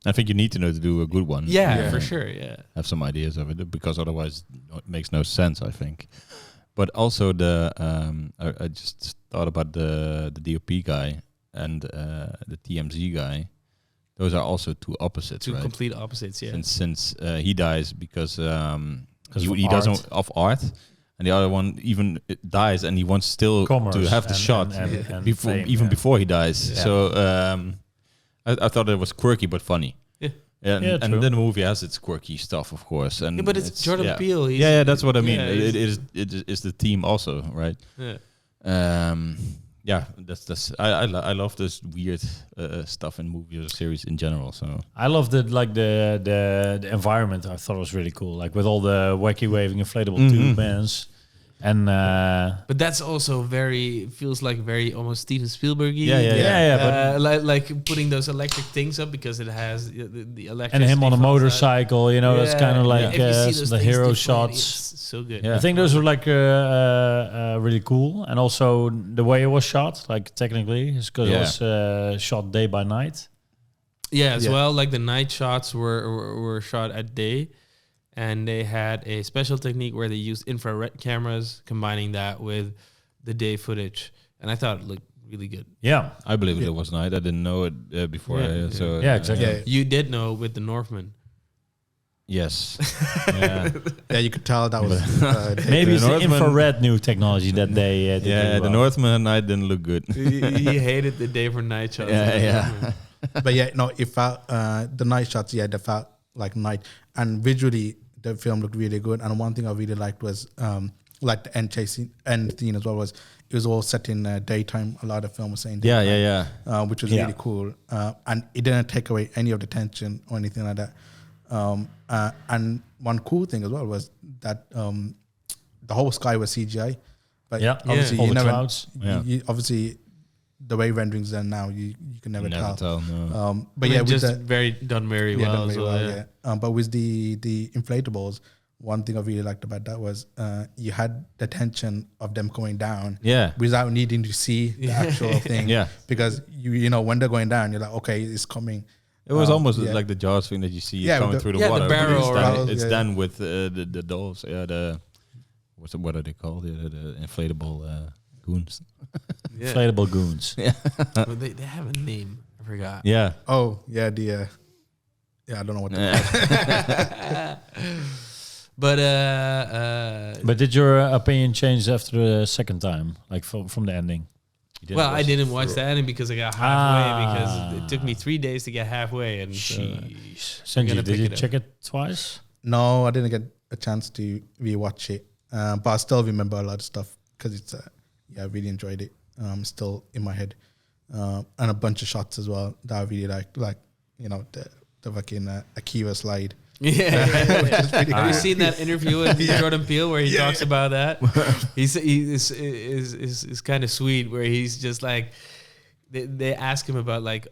Speaker 3: I think you need to know to do a good one.
Speaker 2: Yeah, for sure. Yeah,
Speaker 3: have some ideas of it because otherwise it makes no sense, I think. But also I just thought about the DOP guy and the TMZ guy. Those are also two opposites,
Speaker 2: two
Speaker 3: right?
Speaker 2: complete opposites. Yeah.
Speaker 3: Since he dies because he doesn't of art, and the other one even dies and he wants still to have the shot and before he dies. Yeah. So. I thought it was quirky but funny. Yeah. And then the movie has its quirky stuff, of course. And
Speaker 2: but it's Joran Peele.
Speaker 3: Yeah, that's what I mean. It is the theme also, right? Yeah. That's I love this weird stuff in movies or series in general. So
Speaker 1: I love the environment. I thought it was really cool, like with all the wacky waving inflatable tube bands. And
Speaker 2: but that's also feels like very almost Steven Spielberg-y.
Speaker 1: Yeah.
Speaker 2: Like putting those electric things up because it has the electric.
Speaker 1: And him on a motorcycle, that's kind of like the hero shots.
Speaker 2: It's so good.
Speaker 1: Yeah. I think those were like really cool, and also the way it was shot, like technically, is because it was shot day by night.
Speaker 2: Yeah, as well. Like the night shots were shot at day. And they had a special technique where they used infrared cameras, combining that with the day footage. And I thought it looked really good.
Speaker 1: Yeah.
Speaker 3: I believe it was night. I didn't know it before.
Speaker 1: Yeah, exactly.
Speaker 2: You did know with the Northman.
Speaker 3: Yes.
Speaker 4: Yeah, you could tell that was...
Speaker 1: maybe it's the infrared new technology that they did.
Speaker 3: The Northman at night didn't look good.
Speaker 2: He hated the day for night shots.
Speaker 4: But it felt... the night shots, they felt like night. And visually... the film looked really good, and one thing I really liked was like the end scene as well. Was it was all set in daytime? A lot of film was saying daytime, which was really cool, and it didn't take away any of the tension or anything like that. And one cool thing as well was that the whole sky was CGI, but obviously
Speaker 1: all
Speaker 4: you
Speaker 1: the
Speaker 4: never,
Speaker 1: clouds.
Speaker 4: obviously the way renderings are now, you can never tell.
Speaker 3: No.
Speaker 4: But
Speaker 2: done very well.
Speaker 4: But with the inflatables, one thing I really liked about that was you had the tension of them going down without needing to see the actual thing. Because you know when they're going down, you're like, okay, it's coming.
Speaker 3: It was almost like the Jaws thing that you see coming through the water.
Speaker 2: The barrel.
Speaker 3: It's done with the dolls. Yeah, what are they called? The inflatable goons.
Speaker 1: Inflatable goons.
Speaker 2: Yeah. Well, they have a name. I forgot.
Speaker 3: Yeah.
Speaker 4: Oh, yeah, I don't know what they're called.
Speaker 1: But did your opinion change after the second time, like from the ending?
Speaker 2: Well, I didn't watch the ending because I got halfway because it took me 3 days to get halfway. And
Speaker 1: Sunjeev, did you check it twice?
Speaker 4: No, I didn't get a chance to rewatch it, but I still remember a lot of stuff because it's I really enjoyed it. Still in my head, and a bunch of shots as well that I really liked, like the fucking Akira slide.
Speaker 2: Have you seen that interview with Joran Peele where he talks about that? He's kind of sweet where he's just like they ask him about like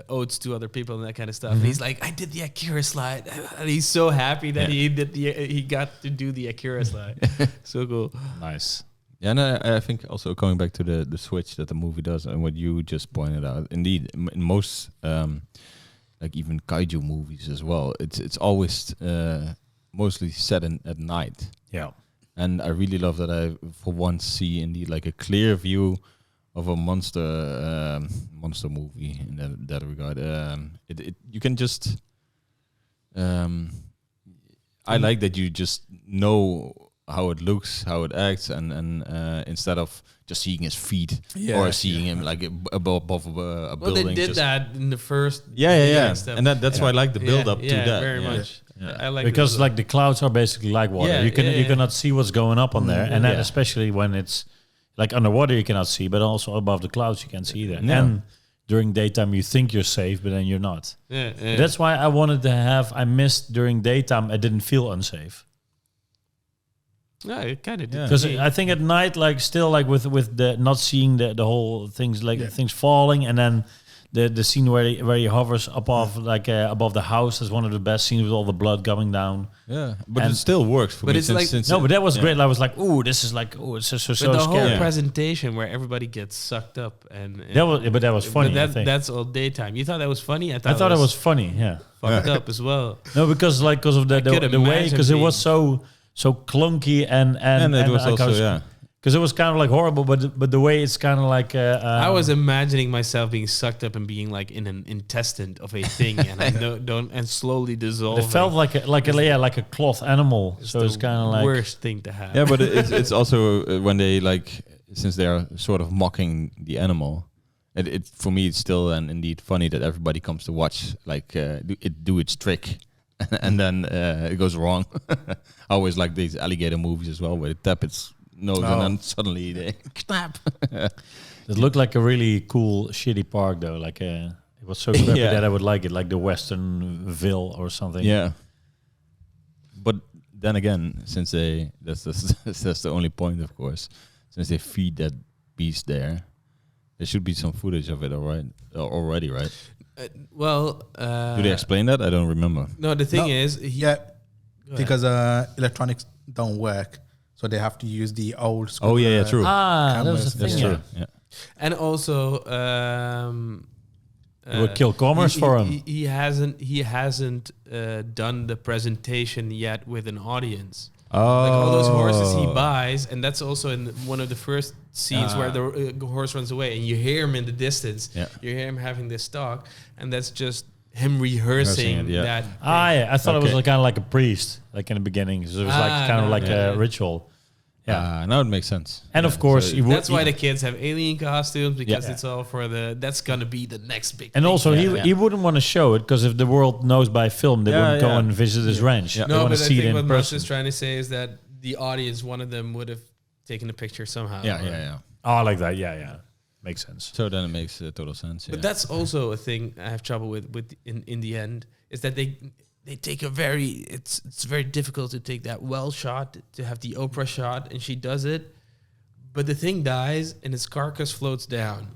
Speaker 2: odes to other people and that kind of stuff. And he's like, I did the Akira slide, and he's so happy that he got to do the Akira slide. So cool.
Speaker 1: Nice.
Speaker 3: Yeah, and I think also coming back to the switch that the movie does and what you just pointed out, indeed, in most like even kaiju movies as well, it's always mostly set at night. Yeah, and I really love that I for once see indeed like a clear view of a monster movie in that regard. You can just I like that you just know how it looks, how it acts, and instead of just seeing his feet or seeing him like above a
Speaker 2: Well,
Speaker 3: building.
Speaker 2: they did that in the first.
Speaker 3: And that's why I like the build up to that.
Speaker 2: Very much. I like
Speaker 1: because like the clouds are basically like water. You cannot see what's going up on there, and then especially when it's like underwater, you cannot see, but also above the clouds you can see that.
Speaker 3: Yeah.
Speaker 1: And during daytime, you think you're safe, but then you're not.
Speaker 2: Yeah.
Speaker 1: That's why I wanted to have. I missed during daytime. I didn't feel unsafe.
Speaker 2: No, it kind of did.
Speaker 1: Because I think at night, like still like with the not seeing the whole things like things falling, and then the scene where he hovers above above the house is one of the best scenes with all the blood coming down.
Speaker 3: Yeah, but it still works for me.
Speaker 2: But it's
Speaker 1: But that was great. I was like, ooh, this is like, it's so
Speaker 2: but the
Speaker 1: scary.
Speaker 2: whole presentation where everybody gets sucked up and
Speaker 1: that was funny.
Speaker 2: But
Speaker 1: I think.
Speaker 2: that's all daytime. You thought that was funny?
Speaker 1: I thought it was funny. Yeah,
Speaker 2: fucked up as well.
Speaker 1: no, because of the way, because it was so clunky and
Speaker 3: it was also
Speaker 1: because it was kind of like horrible, but the way it's kind of like
Speaker 2: I was imagining myself being sucked up and being like in an intestine of a thing, and I don't slowly dissolve.
Speaker 1: It felt like a cloth animal, so it's kind of like
Speaker 2: worst thing to have.
Speaker 3: Yeah, but it's also when they since they are sort of mocking the animal. It for me it's still indeed funny that everybody comes to watch do its trick. And then it goes wrong. I always like these alligator movies as well, where they tap its nose and then suddenly they snap.
Speaker 1: It looked like a really cool, shitty park though. Like it was so crappy that I would like it, like the Westernville or something.
Speaker 3: Yeah. But then again, since that's the only point, of course. Since they feed that beast there should be some footage of it, already, right? Do they explain that? I don't remember.
Speaker 2: No, the thing is,
Speaker 4: because electronics don't work, so they have to use the old school.
Speaker 3: Oh yeah, true.
Speaker 1: That was the
Speaker 3: That's
Speaker 1: thing.
Speaker 3: true. Yeah.
Speaker 2: and also
Speaker 1: It would kill commerce for him.
Speaker 2: He hasn't done the presentation yet with an audience.
Speaker 3: Oh,
Speaker 2: Like all those horses he buys, and that's also in one of the first scenes where the horse runs away, and you hear him in the distance.
Speaker 3: Yeah.
Speaker 2: You hear him having this talk, and that's just him rehearsing
Speaker 3: it,
Speaker 2: that.
Speaker 1: I thought it was kind of like a priest, like in the beginning. So it was kind of like a ritual. Yeah,
Speaker 3: now it makes sense.
Speaker 1: and of course,
Speaker 3: so
Speaker 2: That's why the kids have alien costumes, because it's all for that's gonna be the next big.
Speaker 1: And
Speaker 2: thing.
Speaker 1: also, he wouldn't want to show it because if the world knows by film, they wouldn't go and visit his ranch.
Speaker 3: Yeah.
Speaker 1: They
Speaker 2: No,
Speaker 1: want
Speaker 2: but
Speaker 1: to
Speaker 2: I
Speaker 1: see it
Speaker 2: think
Speaker 1: in
Speaker 2: what Madse
Speaker 1: person.
Speaker 2: is trying to say is that the audience, one of them, would have taken a picture somehow.
Speaker 3: Yeah.
Speaker 1: Oh, like that. Yeah. Makes sense.
Speaker 3: So then it makes total sense.
Speaker 2: But that's also a thing I have trouble with in the end, is that they take it's very difficult to take that well shot, to have the Oprah shot, and she does it, but the thing dies and its carcass floats down.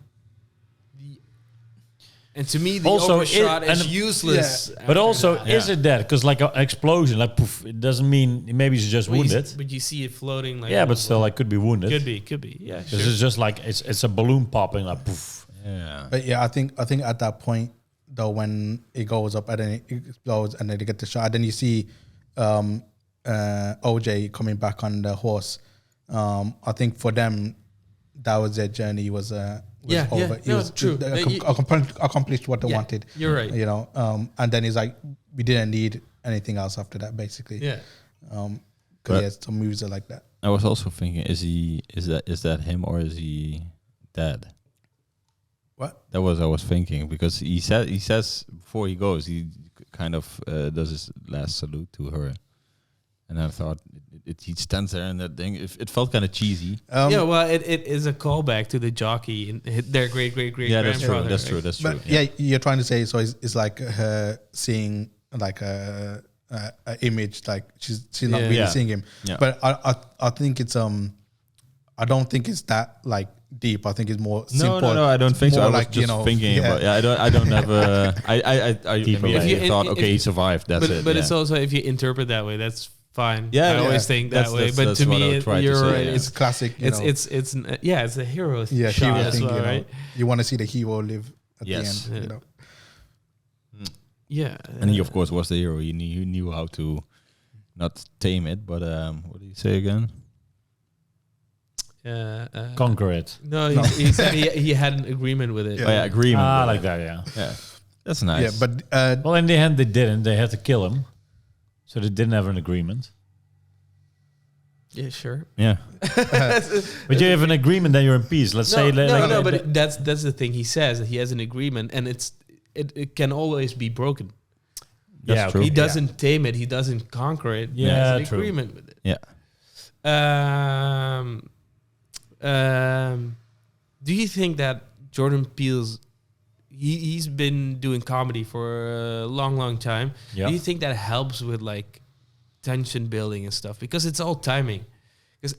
Speaker 2: And to me, the Oprah shot is useless.
Speaker 1: But
Speaker 2: after
Speaker 1: also,
Speaker 2: that.
Speaker 1: is it that? Because like an explosion, like poof, it doesn't mean maybe it's just wounded.
Speaker 2: But you see it floating like.
Speaker 1: Yeah, but still, like could be wounded.
Speaker 2: Could be. Yeah,
Speaker 1: This is just like it's a balloon popping, like poof.
Speaker 3: Yeah.
Speaker 4: But yeah, I think at that point though, when it goes up and then it explodes and then they get the shot, then you see OJ coming back on the horse. I think for them, that was their journey. Was over.
Speaker 2: True.
Speaker 4: They accomplished what they wanted.
Speaker 2: You're right.
Speaker 4: You know, and then it's like we didn't need anything else after that, basically.
Speaker 2: Yeah.
Speaker 4: Because some movies are like that.
Speaker 3: I was also thinking, is that him or is he dead?
Speaker 4: What?
Speaker 3: That was I was thinking, because he says before he goes, he kind of does his last salute to her, and I thought he stands there and that thing. It felt kind of cheesy.
Speaker 2: It is a callback to the jockey and their great grandfather.
Speaker 3: That's true.
Speaker 4: But yeah, you're trying to say, so it's like her seeing like a image, like she's not really seeing him.
Speaker 3: Yeah.
Speaker 4: But I think it's I don't think it's that like deep. I think it's more simple.
Speaker 3: No, I don't think so. I was
Speaker 4: like,
Speaker 3: just thinking about. Yeah, I don't have a. I immediately thought, okay, he survived. That's it.
Speaker 2: But it's also, if you interpret that way, that's fine.
Speaker 3: Yeah,
Speaker 2: I always think that way. But to me, you're right.
Speaker 4: It's classic.
Speaker 2: It's a hero shot as well, right?
Speaker 4: You want to see the hero live at the end.
Speaker 2: Yeah.
Speaker 4: You know.
Speaker 2: Yeah,
Speaker 3: and he of course was the hero. He knew how to not tame it, but what did he say again?
Speaker 1: Conquer it.
Speaker 2: No, he said he had an agreement with it.
Speaker 3: Yeah. Oh yeah, agreement.
Speaker 1: Like that. Yeah.
Speaker 3: Yeah, that's nice.
Speaker 4: Yeah, but
Speaker 1: Well, in the end, they didn't. They had to kill him. So they didn't have an agreement.
Speaker 2: Yeah, sure.
Speaker 3: Yeah.
Speaker 1: But you have an agreement, then you're in peace. Let's say...
Speaker 2: No, but that's the thing he says, that he has an agreement, and it can always be broken.
Speaker 3: That's true.
Speaker 2: He doesn't tame it. He doesn't conquer it.
Speaker 1: Yeah,
Speaker 2: he has an
Speaker 1: true.
Speaker 2: agreement with it.
Speaker 3: Yeah.
Speaker 2: Do you think that Joran Peele's... He's been doing comedy for a long time.
Speaker 1: Yeah.
Speaker 2: Do you think that helps with like tension building and stuff? Because it's all timing.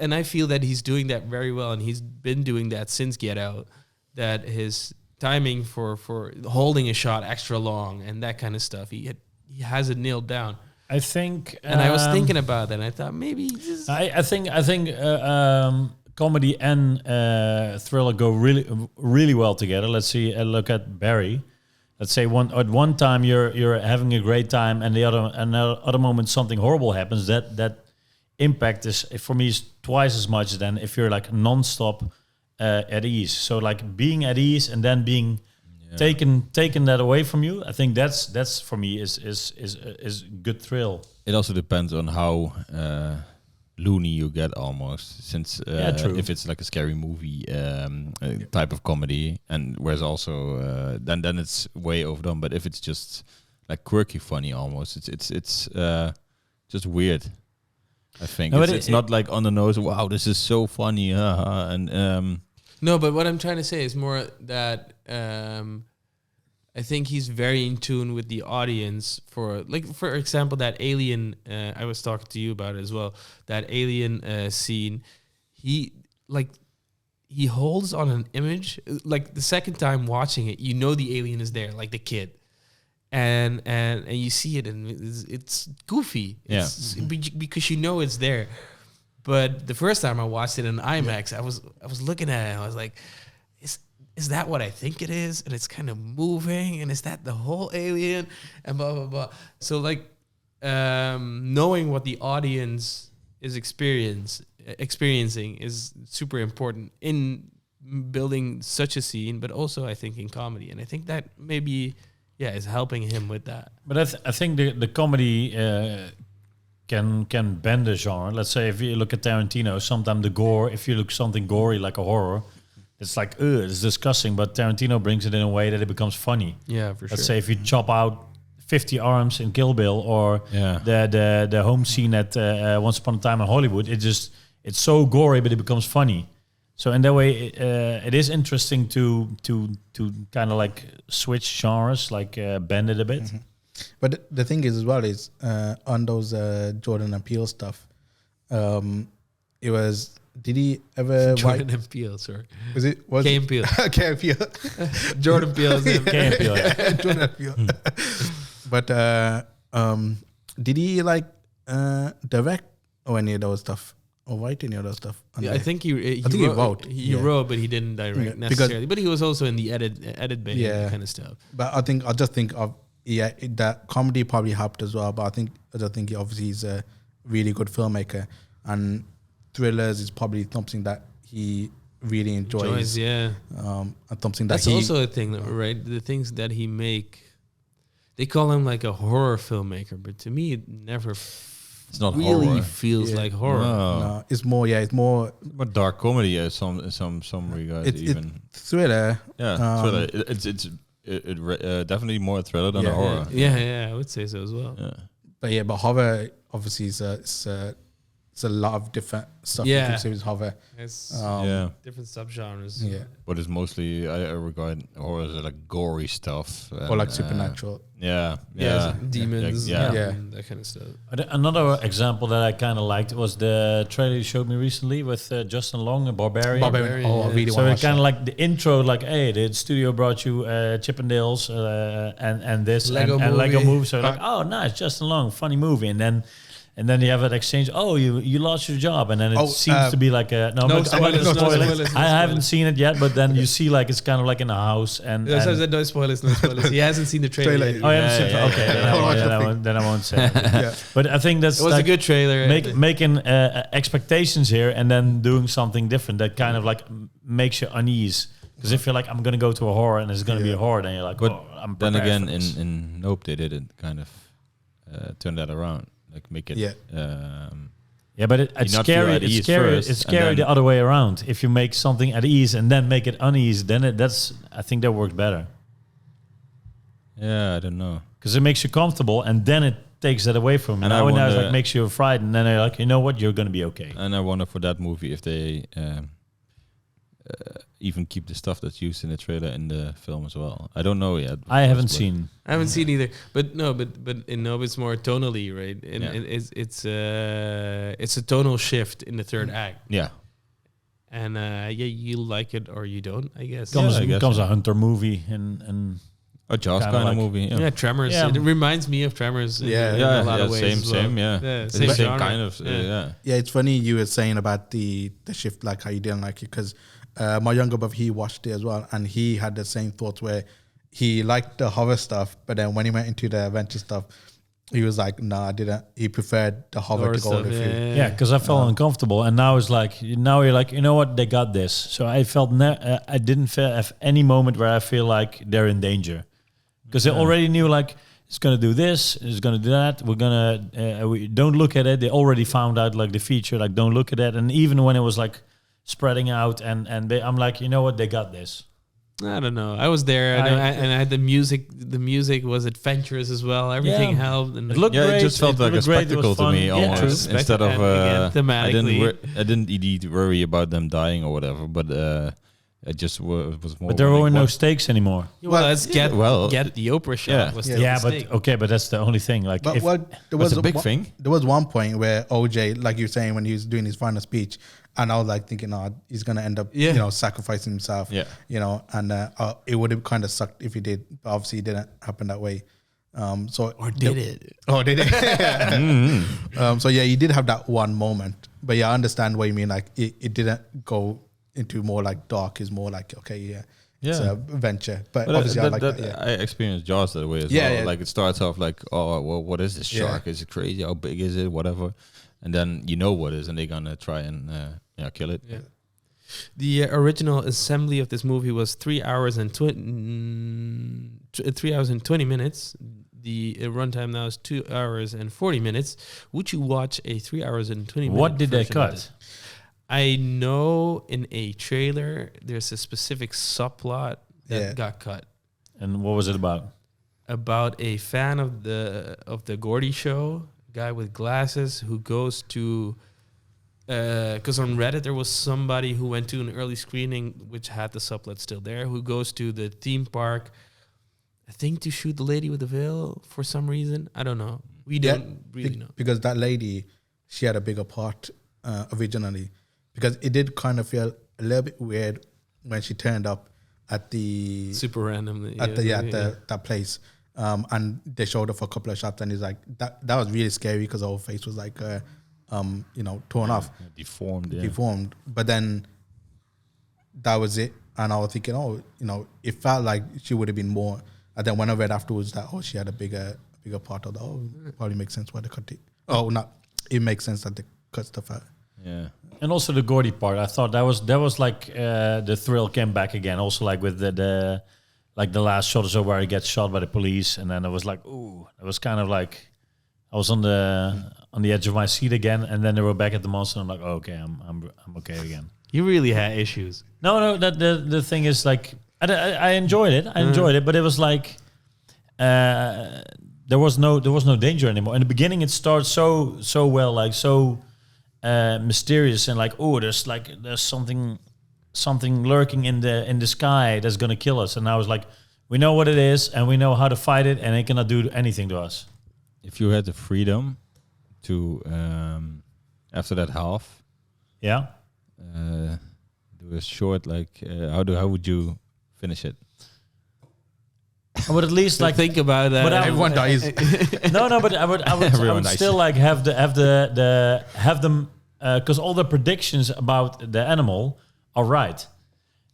Speaker 2: And I feel that he's doing that very well, and he's been doing that since Get Out. That his timing for holding a shot extra long and that kind of stuff, he has it nailed down.
Speaker 1: I think...
Speaker 2: And I was thinking about that, and I thought maybe...
Speaker 1: I think comedy and thriller go really well together. Let's see. Look at Barry. Let's say at one time you're having a great time, and the other moment something horrible happens. That impact is, for me, is twice as much than if you're like nonstop at ease. So like being at ease and then being taken that away from you. I think that's for me is good thrill.
Speaker 3: It also depends on how loony you get almost, since
Speaker 1: true.
Speaker 3: If it's like a scary movie type of comedy, and whereas also then it's way overdone. But if it's just like quirky funny almost, it's just weird. I think it's not like on the nose. Wow, this is so funny, and
Speaker 2: no. But what I'm trying to say is more that I think he's very in tune with the audience. For example, that Alien. I was talking to you about it as well. That Alien scene. He holds on an image. Like the second time watching it, you know the alien is there, like the kid. And you see it, and it's goofy. It's because you know it's there. But the first time I watched it in IMAX, I was looking at it, and I was like, is that what I think it is? And it's kind of moving, and is that the whole alien? And blah blah blah. So like knowing what the audience is experiencing is super important in building such a scene, but also I think in comedy, and I think that maybe. Yeah, is helping him with that.
Speaker 1: But I think the comedy can bend the genre. Let's say if you look at Tarantino, sometimes the gore, if you look something gory like a horror, it's like, it's disgusting. But Tarantino brings it in a way that it becomes funny.
Speaker 2: Yeah, for sure.
Speaker 1: Let's say if you chop out 50 arms in Kill Bill, or the home scene at Once Upon a Time in Hollywood, it's so gory, but it becomes funny. So in that way, it is interesting to kind of like switch genres, like bend it a bit.
Speaker 4: Mm-hmm. But the thing is as well is on those Jordan Peele stuff, it was. Did he ever?
Speaker 2: Jordan Peele, sorry.
Speaker 4: Was
Speaker 2: Kane Peele.
Speaker 4: Kane Peele.
Speaker 2: Jordan Peele is him.
Speaker 1: Kane Peele. Yeah.
Speaker 4: Jordan Peele. But did he like direct or any of those stuff? Or write any of that stuff?
Speaker 2: Yeah, I think he
Speaker 4: wrote.
Speaker 2: He wrote, but he didn't direct necessarily. But he was also in the edit bay kind of stuff.
Speaker 4: But I just think of that comedy probably helped as well. But I just think he obviously is a really good filmmaker, and thrillers is probably something that he really enjoys.
Speaker 2: And
Speaker 4: something
Speaker 2: that's also a thing, right? The things that he make, they call him like a horror filmmaker, but to me, it never.
Speaker 3: It's not
Speaker 2: really
Speaker 3: horror.
Speaker 2: Feels like horror.
Speaker 4: No, it's more
Speaker 3: But dark comedy in some regards. It's
Speaker 4: thriller.
Speaker 3: Yeah, thriller. It's definitely more a thriller than a horror.
Speaker 2: Yeah, I would say so as well.
Speaker 4: Yeah. But horror obviously it's a lot of different stuff.
Speaker 2: Yeah,
Speaker 4: you can say with horror.
Speaker 2: It's different subgenres.
Speaker 4: Yeah,
Speaker 3: but it's mostly I regard horror as like gory stuff
Speaker 4: or like supernatural.
Speaker 2: Demons. That kind of stuff.
Speaker 1: Another example that I kind of liked was the trailer you showed me recently with Justin Long and Barbarian.
Speaker 4: Oh, I really
Speaker 1: so
Speaker 4: want
Speaker 1: it kind of like the intro, like, hey, the studio brought you Chippendales and this
Speaker 2: Lego
Speaker 1: and Lego
Speaker 2: movie.
Speaker 1: movie. So like, oh, nice, Justin Long, funny movie, and then you have that exchange. Oh, you lost your job, and then it seems to be like a
Speaker 2: no spoilers.
Speaker 1: I haven't seen it yet, but then you see like it's kind of like in a house and
Speaker 2: no spoilers. He hasn't seen the trailer yet.
Speaker 1: Oh, I haven't seen it. Okay, then I won't say it. But I think it
Speaker 2: was like a good trailer.
Speaker 1: Making expectations here and then doing something different that kind of like makes you unease. Because if you're like, I'm going to go to a horror and it's going to be a horror, then you're like,
Speaker 3: but
Speaker 1: I'm
Speaker 3: then
Speaker 1: prepared
Speaker 3: again,
Speaker 1: for this.
Speaker 3: in Nope, they did it kind of turn that around. like make it.
Speaker 4: Yeah.
Speaker 1: Yeah, but it's
Speaker 3: not feel
Speaker 1: scary.
Speaker 3: at
Speaker 1: It's
Speaker 3: ease
Speaker 1: scary.
Speaker 3: first,
Speaker 1: It's
Speaker 3: and
Speaker 1: scary
Speaker 3: then-
Speaker 1: the other way around. If you make something at ease and then make it unease, then I think that works better
Speaker 3: Yeah, I don't know.
Speaker 1: because it makes you comfortable, and then it takes that away from you.
Speaker 3: And I
Speaker 1: Now it's
Speaker 3: wonder-
Speaker 1: like makes you frightened, and then they're like, you know what, you're going to be okay.
Speaker 3: And I wonder for that movie if they even keep the stuff that's used in the trailer in the film as well. I don't know yet.
Speaker 1: I haven't
Speaker 3: But-
Speaker 1: seen.
Speaker 2: I haven't seen either, but it's more tonally, right? And
Speaker 3: Yeah.
Speaker 2: it's a tonal shift in the third act,
Speaker 3: Yeah.
Speaker 2: and you like it or you don't, I guess.
Speaker 1: Comes,
Speaker 3: I guess
Speaker 1: comes
Speaker 3: so.
Speaker 1: a hunter movie, and
Speaker 3: A Jaws
Speaker 1: Kinda
Speaker 3: kind of
Speaker 1: like-
Speaker 3: movie.
Speaker 2: Yeah, Tremors.
Speaker 1: Yeah.
Speaker 2: It reminds me of Tremors.
Speaker 4: Yeah.
Speaker 2: in a lot of ways. as well.
Speaker 3: Same. Yeah,
Speaker 2: Yeah,
Speaker 3: It's
Speaker 2: same
Speaker 3: the same
Speaker 2: genre.
Speaker 3: kind of. Yeah.
Speaker 4: Yeah, it's funny you were saying about the shift, like how you didn't like it, because my younger brother, he watched it as well, and he had the same thoughts where he liked the horror stuff, but then when he went into the adventure stuff, he was like, "No, I didn't." He preferred the horror
Speaker 2: Horror
Speaker 4: to go
Speaker 2: stuff,
Speaker 4: with it.
Speaker 1: yeah, because I felt uncomfortable, and now it's like you're like, you know what, they got this. So I felt I didn't feel have any moment where I feel like they're in danger, because they already knew like it's gonna do this, it's gonna do that. We're gonna we don't look at it. They already found out like the feature, like don't look at it. And even when it was like spreading out, and I'm like, you know what, they got this.
Speaker 2: I don't know. I was there, and I had the music. The music was adventurous as well. Everything
Speaker 1: Yeah.
Speaker 2: helped. And
Speaker 1: It looked
Speaker 3: Yeah,
Speaker 1: great.
Speaker 3: it just felt like a
Speaker 1: looked great, it was
Speaker 3: spectacle to
Speaker 1: fun.
Speaker 3: me
Speaker 1: Yeah,
Speaker 3: almost.
Speaker 2: true.
Speaker 3: Instead of
Speaker 2: And again, thematically.
Speaker 3: I didn't indeed worry about them dying or whatever, but it just was more.
Speaker 1: But there were
Speaker 3: like,
Speaker 1: no
Speaker 3: what-
Speaker 1: stakes anymore.
Speaker 2: well, let's get
Speaker 3: well,
Speaker 2: the Oprah shot.
Speaker 3: yeah.
Speaker 2: Was
Speaker 4: Yeah.
Speaker 2: still
Speaker 1: Yeah,
Speaker 2: the
Speaker 1: but
Speaker 2: stake.
Speaker 1: okay, but that's the only thing. Like,
Speaker 4: But
Speaker 1: if,
Speaker 4: well, there
Speaker 3: That's
Speaker 4: was
Speaker 3: a big
Speaker 4: one-
Speaker 3: thing.
Speaker 4: There was one point where OJ, like you were saying, when he was doing his final speech, and I was like thinking, "Oh, he's gonna end up,
Speaker 2: Yeah.
Speaker 4: sacrificing himself."
Speaker 3: Yeah.
Speaker 4: And it would have kind of sucked if he did. But obviously, it didn't happen that way.
Speaker 2: Or did it?
Speaker 4: Oh, did it? So yeah, you did have that one moment, but yeah, I understand what you mean. Like it didn't go into more like dark. It's more like okay, it's
Speaker 3: Yeah.
Speaker 4: a venture. But
Speaker 3: But
Speaker 4: obviously, I like that.
Speaker 3: I experienced Jaws that way as
Speaker 4: Yeah,
Speaker 3: well.
Speaker 4: yeah.
Speaker 3: Like it starts off like, oh, well, what is this
Speaker 4: Yeah.
Speaker 3: shark? Is it crazy? How big is it? Whatever. And then you know what is, and they're gonna try and kill it.
Speaker 2: Yeah. The original assembly of this movie was 3 hours and 20 minutes. The runtime now is 2 hours and 40 minutes. Would you watch a 3 hours and 20 minutes?
Speaker 1: what did they cut?
Speaker 2: I know in a trailer there's a specific subplot that got cut
Speaker 1: And what was it about?
Speaker 2: about a fan of the Gordy show, guy with glasses who goes to because on Reddit there was somebody who went to an early screening which had the subplot still there, who goes to the theme park, I think to shoot the lady with the veil for some reason. I don't know. We don't really know.
Speaker 4: Because that lady, she had a bigger part originally. Because it did kind of feel a little bit weird when she turned up at the
Speaker 2: Super randomly.
Speaker 4: that place, and they showed her for a couple of shots, and it's like that was really scary because her whole face was like torn off,
Speaker 3: Deformed. Yeah.
Speaker 4: deformed. But then that was it, and I was thinking, it felt like she would have been more. And then when I read afterwards that she had a bigger part of that, it probably makes sense why they cut it. It makes sense that they cut stuff out.
Speaker 3: Yeah.
Speaker 1: And also the Gordy part, I thought that was like the thrill came back again. Also like with the like the last shot or so where he gets shot by the police, and then it was like, ooh, it was kind of like I was on the edge of my seat again, and then they were back at the monster. And I'm like, oh, okay, I'm okay again.
Speaker 2: You really had issues.
Speaker 1: No, that the thing is like I enjoyed it. I enjoyed it, but it was like there was no danger anymore. In the beginning, it starts so well, like so mysterious and like, oh, there's something lurking in the sky that's gonna kill us. And I was like, we know what it is, and we know how to fight it, and it cannot do anything to us.
Speaker 3: If you had the freedom to after that half,
Speaker 1: Yeah.
Speaker 3: do a short like how would you finish it?
Speaker 1: I would at least like
Speaker 2: think about that.
Speaker 1: But
Speaker 4: Everyone dies.
Speaker 1: No, but I would
Speaker 3: Everyone dies.
Speaker 1: still like have them because all the predictions about the animal are right.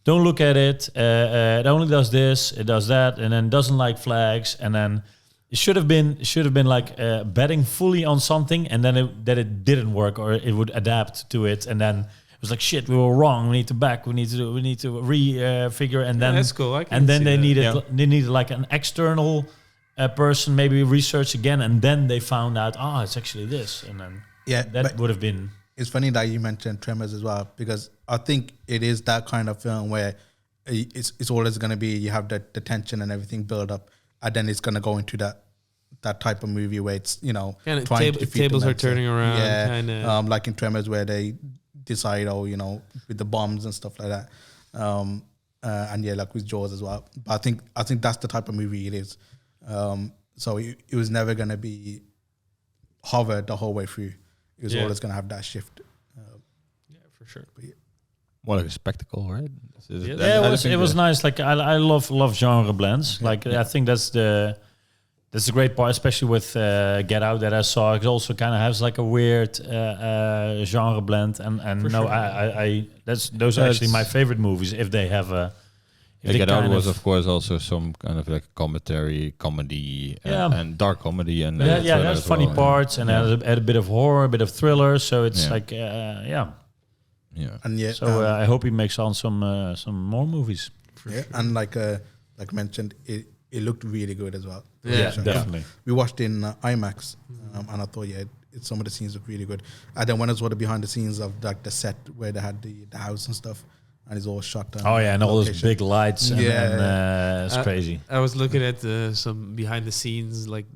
Speaker 1: Don't look at it. It only does this. It does that, and then doesn't like flags. And then it should have been like betting fully on something, and then it didn't work, or it would adapt to it, and then it was like shit. We were wrong. We need to back. We need to refigure, and then
Speaker 2: that's cool. I can
Speaker 1: and then
Speaker 2: see
Speaker 1: they
Speaker 2: that.
Speaker 1: needed they needed like an external person maybe research again, and then they found out, it's actually this, and then that would have been.
Speaker 4: It's funny that you mentioned Tremors as well, because I think it is that kind of film where it's always going to be, you have the tension and everything build up, and then it's going to go into that type of movie where it's,
Speaker 2: kind of tables are turning around.
Speaker 4: Yeah,
Speaker 2: kinda.
Speaker 4: like in Tremors where they decide, with the bombs and stuff like that. And like with Jaws as well. But I think that's the type of movie it is. So it was never going to be hovered the whole way through. It was always going to have that shift.
Speaker 2: For sure.
Speaker 3: More like a spectacle, right?
Speaker 1: It was nice. Like I love genre blends. Like I think that's a great part, especially with Get Out that I saw. It also kind of has like a weird genre blend, and those are actually my favorite movies if they have a.
Speaker 3: Get Out was of course also some kind of like comedy, and dark comedy, and
Speaker 1: there's funny parts, and had a bit of horror, a bit of thriller. So it's like
Speaker 4: And
Speaker 1: so I hope he makes on some more movies.
Speaker 4: And like mentioned, it looked really good as well.
Speaker 1: Yeah, definitely.
Speaker 4: We watched in IMAX, and I thought, some of the scenes look really good. And then when I saw the behind the scenes of like the set where they had the house and stuff, and it's all shot.
Speaker 1: And all those big lights, and it's crazy.
Speaker 2: I was looking at some behind the scenes like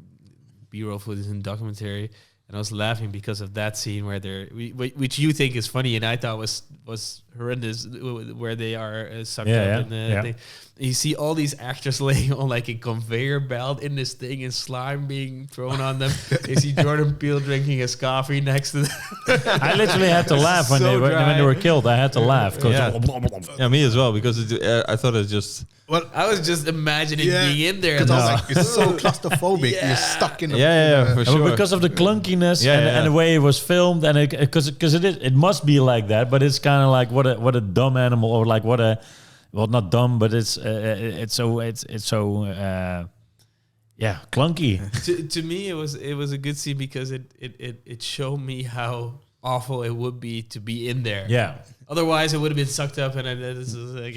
Speaker 2: B-roll footage and documentary, and I was laughing because of that scene where which you think is funny, and I thought was horrendous, where they are sucked up in the thing. You see all these actors laying on like a conveyor belt in this thing, and slime being thrown on them. You see Joran Peele drinking his coffee next to them.
Speaker 1: I literally had to laugh when they were killed. I had to laugh.
Speaker 3: Me as well, because I thought it just...
Speaker 2: Well, I was just imagining being in there.
Speaker 4: Because I was like, it's so claustrophobic. You're stuck in the...
Speaker 3: for sure.
Speaker 1: Because of the clunkiness and the way it was filmed, and because it must be like that, but it's kind of like what a dumb animal, or like not dumb, but it's so clunky.
Speaker 2: To me, it was a good scene because it showed me how awful it would be to be in there.
Speaker 1: Yeah.
Speaker 2: Otherwise, it would have been sucked up, and this is like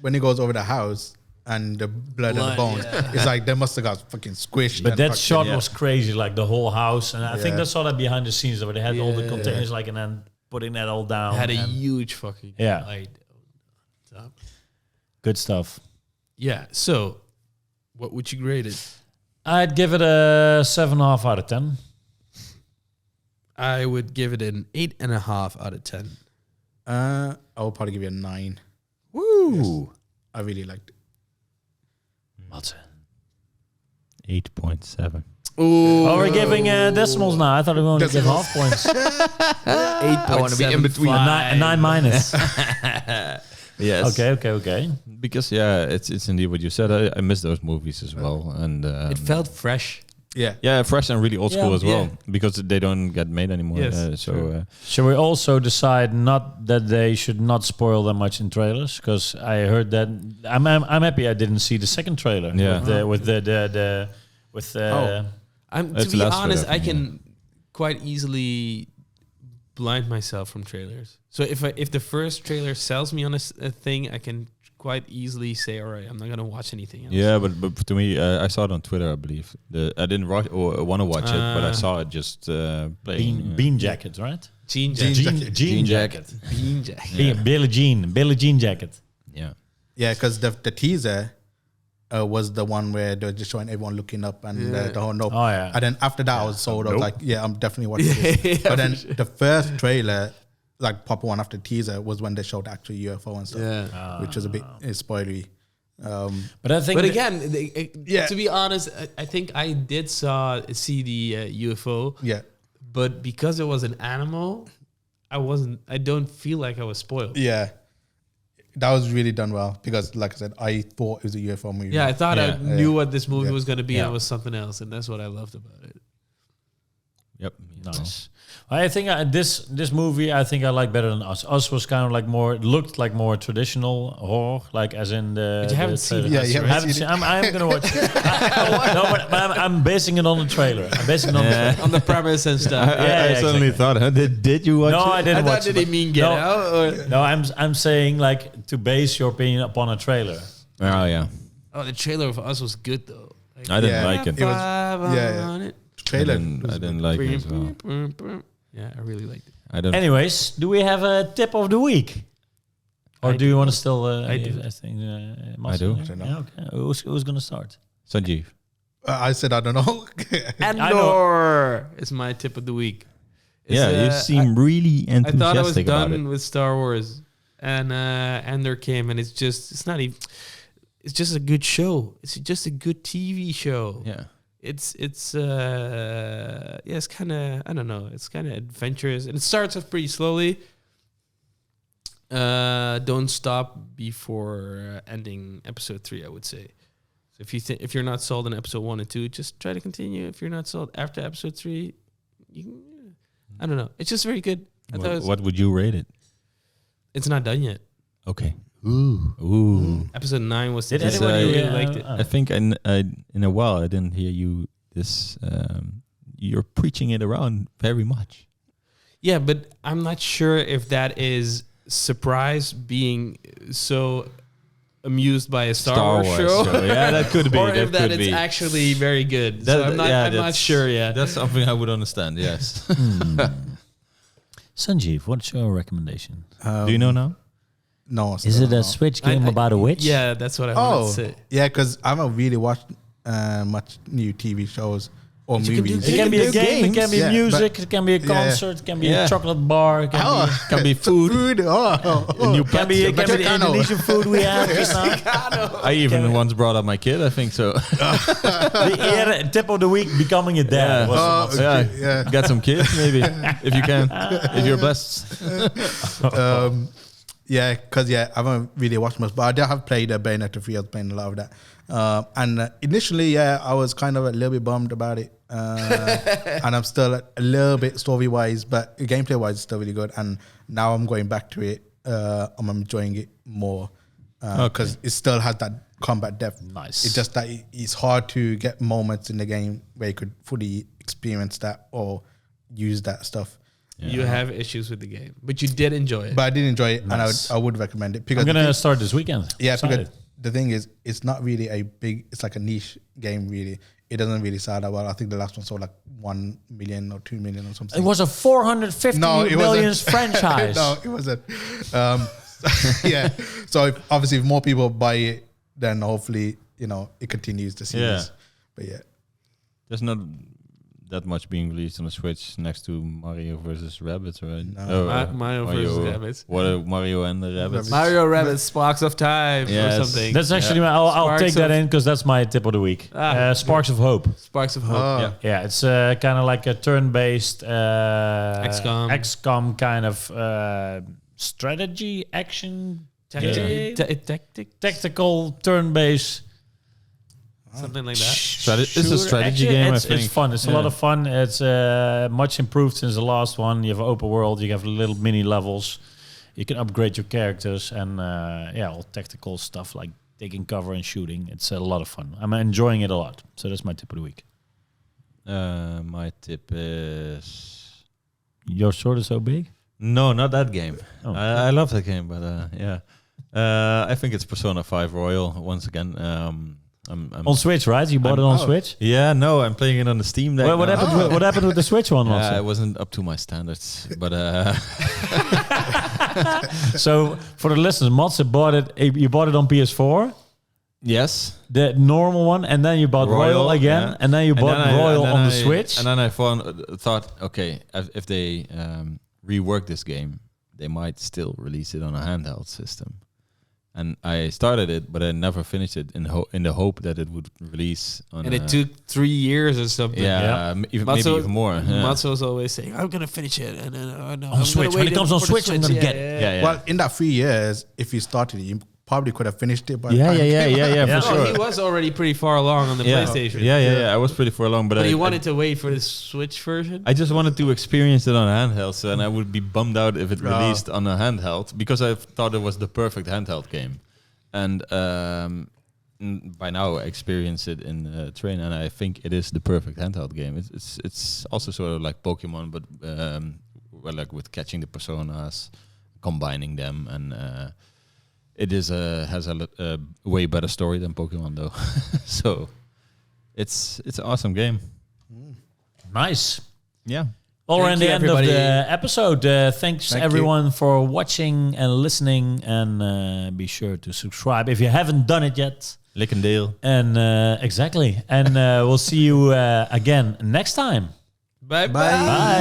Speaker 4: when he goes over the house and the blood and the bones, it's like they must have got fucking squished.
Speaker 1: But that shot was crazy, like the whole house, and I think I saw that behind the scenes where they had all the containers, like, and then putting that all down.
Speaker 2: It had a huge fucking light.
Speaker 1: Good stuff.
Speaker 2: Yeah. So, what would you grade it?
Speaker 1: I'd give it a 7.5 out of 10.
Speaker 2: I would give it an 8.5 out of 10.
Speaker 4: I would probably give you a 9.
Speaker 1: Woo!
Speaker 4: Yes. I really liked it.
Speaker 1: Madse.
Speaker 3: 8.7.
Speaker 2: Ooh.
Speaker 1: Oh, we're giving decimals now. I thought we were going to give half points.
Speaker 2: 8.
Speaker 3: I want to be in between.
Speaker 1: A 9 minus.
Speaker 3: Yes.
Speaker 1: Okay.
Speaker 3: Because it's indeed what you said. I miss those movies as well, and
Speaker 2: it felt fresh.
Speaker 3: Yeah, fresh and really old school as well, because they don't get made anymore.
Speaker 2: Yes,
Speaker 1: shall we also decide not that they should not spoil that much in trailers? Because I heard that I'm happy I didn't see the second trailer.
Speaker 3: Yeah.
Speaker 2: To be honest, I can quite easily blind myself from trailers. So if the first trailer sells me on a thing, I can quite easily say, all right, I'm not gonna watch anything else.
Speaker 3: Yeah, but to me, I saw it on Twitter, I believe. I didn't want to watch it, but I saw it just playing.
Speaker 1: Bean jacket, right?
Speaker 2: Jean jacket.
Speaker 3: Jean jacket.
Speaker 2: Bean jacket.
Speaker 1: Billie Jean jacket.
Speaker 4: Yeah, because the teaser was the one where they're just showing everyone looking up and the whole nope.
Speaker 1: Oh, yeah.
Speaker 4: And then after that, I was sold. I was like, I'm definitely watching this. But then the first trailer, like proper one after the teaser, was when they showed the actual UFO and stuff, which was a bit spoilery.
Speaker 1: But I think,
Speaker 2: but again, to be honest, I think I did see the UFO.
Speaker 4: Yeah,
Speaker 2: but because it was an animal, I don't feel like I was spoiled.
Speaker 4: Yeah, that was really done well because, like I said, I thought it was a UFO movie.
Speaker 2: Yeah, I thought I knew what this movie was going to be, and it was something else, and that's what I loved about it.
Speaker 3: Yep,
Speaker 1: nice. I think this movie I like better than Us. Us was kind of like looked like more traditional horror, like as in the.
Speaker 2: But you haven't seen it.
Speaker 4: Yeah, you haven't seen it.
Speaker 1: I'm gonna watch it. But I'm basing it on the trailer. I'm basing it
Speaker 2: on the premise and stuff.
Speaker 3: I suddenly thought, did you watch it?
Speaker 1: No, I didn't watch it.
Speaker 2: Did he mean Get Out? Or?
Speaker 1: No, I'm saying like to base your opinion upon a trailer.
Speaker 3: Oh yeah.
Speaker 2: Oh, the trailer of Us was good though.
Speaker 3: I didn't like it.
Speaker 4: It was trailer.
Speaker 3: I didn't like it as well.
Speaker 2: Yeah, I really liked it.
Speaker 3: I don't.
Speaker 1: Anyways, do we have a tip of the week? Or
Speaker 2: I
Speaker 1: do you
Speaker 2: do.
Speaker 1: want to still...
Speaker 2: I do.
Speaker 1: I think,
Speaker 3: I do.
Speaker 4: I don't know.
Speaker 1: Yeah, okay. Who's going to start?
Speaker 3: Sunjeev.
Speaker 4: I said I don't know.
Speaker 2: Andor is my tip of the week. It's,
Speaker 3: You seem really
Speaker 2: I thought I was
Speaker 3: enthusiastic about it.
Speaker 2: done with Star Wars, and Andor came, and it's just a good show. It's just a good TV show.
Speaker 3: Yeah.
Speaker 2: It's kind of, I don't know, it's kind of adventurous, and it starts off pretty slowly. Don't stop before ending episode 3, I would say. So if you're not sold on episode 1 and 2, just try to continue. If you're not sold after episode 3, you can, I don't know. It's just very good.
Speaker 3: What would you rate it?
Speaker 2: It's not done yet.
Speaker 3: Okay. Ooh.
Speaker 2: Episode 9 was.
Speaker 1: Did
Speaker 2: this.
Speaker 1: anyone
Speaker 2: really liked it?
Speaker 3: I think in a while I didn't hear you this. You're preaching it around very much.
Speaker 2: Yeah, but I'm not sure if that is surprise being so amused by a Star Wars show.
Speaker 3: Yeah, that could be.
Speaker 2: Or
Speaker 3: that
Speaker 2: if that
Speaker 3: could
Speaker 2: it's
Speaker 3: be.
Speaker 2: actually very good. So I'm not sure yet.
Speaker 3: That's something I would understand. Yes.
Speaker 1: Sanjeev, what's your recommendation?
Speaker 3: Do you know now?
Speaker 4: No.
Speaker 1: Is it a Switch game about a witch?
Speaker 2: Yeah, that's what I wanted to say.
Speaker 4: Yeah, because I haven't really watched much new TV shows or
Speaker 2: But you can do
Speaker 4: movies.
Speaker 1: It can be a game, it can be
Speaker 4: Yeah,
Speaker 1: music,
Speaker 4: but-
Speaker 1: it can be a concert, it can be a chocolate bar, it can be
Speaker 4: Food.
Speaker 3: A new
Speaker 1: can be the
Speaker 4: Mexicano.
Speaker 1: Indonesian food we have just now.
Speaker 3: I even once brought up my kid. I think so.
Speaker 1: The tip of the week, becoming a dad. was-
Speaker 4: Yeah.
Speaker 3: Got some kids, maybe if you can, if you're blessed.
Speaker 4: Yeah, because I haven't really watched much, but I have played Bayonetta 3. I was playing a lot of that. And initially, I was kind of a little bit bummed about it. And I'm still a little bit story-wise, but gameplay-wise, it's still really good. And now I'm going back to it. I'm enjoying it more because it still has that combat depth.
Speaker 1: Nice.
Speaker 4: It's just that it's hard to get moments in the game where you could fully experience that or use that stuff.
Speaker 3: Yeah.
Speaker 2: You have issues with the game, but you did enjoy it.
Speaker 4: But I did enjoy it,
Speaker 1: Nice.
Speaker 4: and I would recommend it. Because
Speaker 1: I'm
Speaker 4: the
Speaker 1: going to
Speaker 4: thing-
Speaker 1: start this weekend.
Speaker 4: Yeah,
Speaker 1: Excited.
Speaker 4: because the thing is, it's not really it's like a niche game, really. It doesn't really sell that well. I think the last one sold like 1 million or 2 million or something.
Speaker 1: It was a 450 million franchise.
Speaker 4: No, it wasn't. Yeah. So obviously, if more people buy it, then hopefully, it continues the series.
Speaker 3: Yeah.
Speaker 4: But yeah.
Speaker 3: There's not that much being released on the Switch next to Mario versus Rabbids, right?
Speaker 4: No.
Speaker 2: Mario versus Rabbids.
Speaker 3: What are Mario and the Rabbids?
Speaker 2: Mario Rabbids Sparks of Time
Speaker 3: Yes.
Speaker 2: or something.
Speaker 1: That's actually, I'll
Speaker 2: Sparks
Speaker 1: take that
Speaker 2: of-
Speaker 1: in because that's my tip of the week. Sparks of Hope.
Speaker 2: Sparks of Hope.
Speaker 4: Oh.
Speaker 1: Yeah, it's kind of like a turn-based
Speaker 2: XCOM.
Speaker 1: kind of strategy, action, tactical turn-based.
Speaker 2: Something like that.
Speaker 3: It's a strategy
Speaker 1: Actually,
Speaker 3: game.
Speaker 1: It's,
Speaker 3: I think
Speaker 1: it's fun. It's a lot of fun. It's much improved since the last one. You have open world. You have little mini levels. You can upgrade your characters and all tactical stuff like taking cover and shooting. It's a lot of fun. I'm enjoying it a lot. So that's my tip of the week.
Speaker 3: My tip is
Speaker 1: Your sword is so big.
Speaker 3: no, not that game.
Speaker 1: Oh.
Speaker 3: I love that game, but I think it's Persona 5 Royal once again. I'm
Speaker 1: On Switch, right? You bought it on Switch.
Speaker 3: Yeah, no, I'm playing it on the Steam Deck.
Speaker 1: What
Speaker 3: now.
Speaker 1: happened? What happened with the Switch one?
Speaker 3: Yeah,
Speaker 1: Also?
Speaker 3: it wasn't up to my standards, but
Speaker 1: So for the listeners, Madse bought it. You bought it on PS4,
Speaker 3: yes,
Speaker 1: the normal one, and then you bought Royal again,
Speaker 3: yeah.
Speaker 1: and then you bought Royal on the Switch.
Speaker 3: And then I thought, okay, if they rework this game, they might still release it on a handheld system. And I started it, but I never finished it in the hope that it would release on.
Speaker 2: And it took 3 years or something.
Speaker 3: Maybe
Speaker 2: Matsu-
Speaker 3: even more. Yeah.
Speaker 2: Matsu was always saying, I'm going to finish it. And then,
Speaker 1: On Switch. When it comes on Switch, I'm going to get it.
Speaker 3: Yeah.
Speaker 4: Well, in that 3 years, if you started it, you probably could have finished it by the
Speaker 3: Yeah,
Speaker 4: time it came out.
Speaker 3: for
Speaker 2: No,
Speaker 3: sure.
Speaker 2: he was already pretty far along on the PlayStation.
Speaker 3: Yeah. I was pretty far along, but
Speaker 2: But
Speaker 3: I
Speaker 2: he wanted to wait for the Switch version.
Speaker 3: I just wanted to experience it on a handheld, and I would be bummed out if it released on a handheld because I thought it was the perfect handheld game. And by now I experience it in train, and I think it is the perfect handheld game. It's also sort of like Pokemon, but like with catching the personas, combining them, and it is has a way better story than Pokemon though. So It's an awesome game.
Speaker 1: Nice.
Speaker 3: Yeah.
Speaker 1: Well, we're
Speaker 2: Thank
Speaker 1: in the
Speaker 2: you,
Speaker 1: end
Speaker 2: everybody.
Speaker 1: of the episode. Thanks
Speaker 4: Thank
Speaker 1: everyone for watching and listening, and be sure to subscribe if you haven't done it yet.
Speaker 3: Lick and Dale.
Speaker 1: And exactly. And we'll see you again next time.
Speaker 2: Bye
Speaker 1: Bye.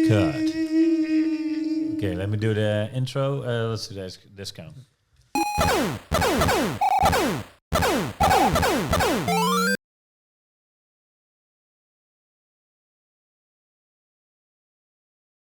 Speaker 1: Cut. Okay, let me do the intro. Let's do this count.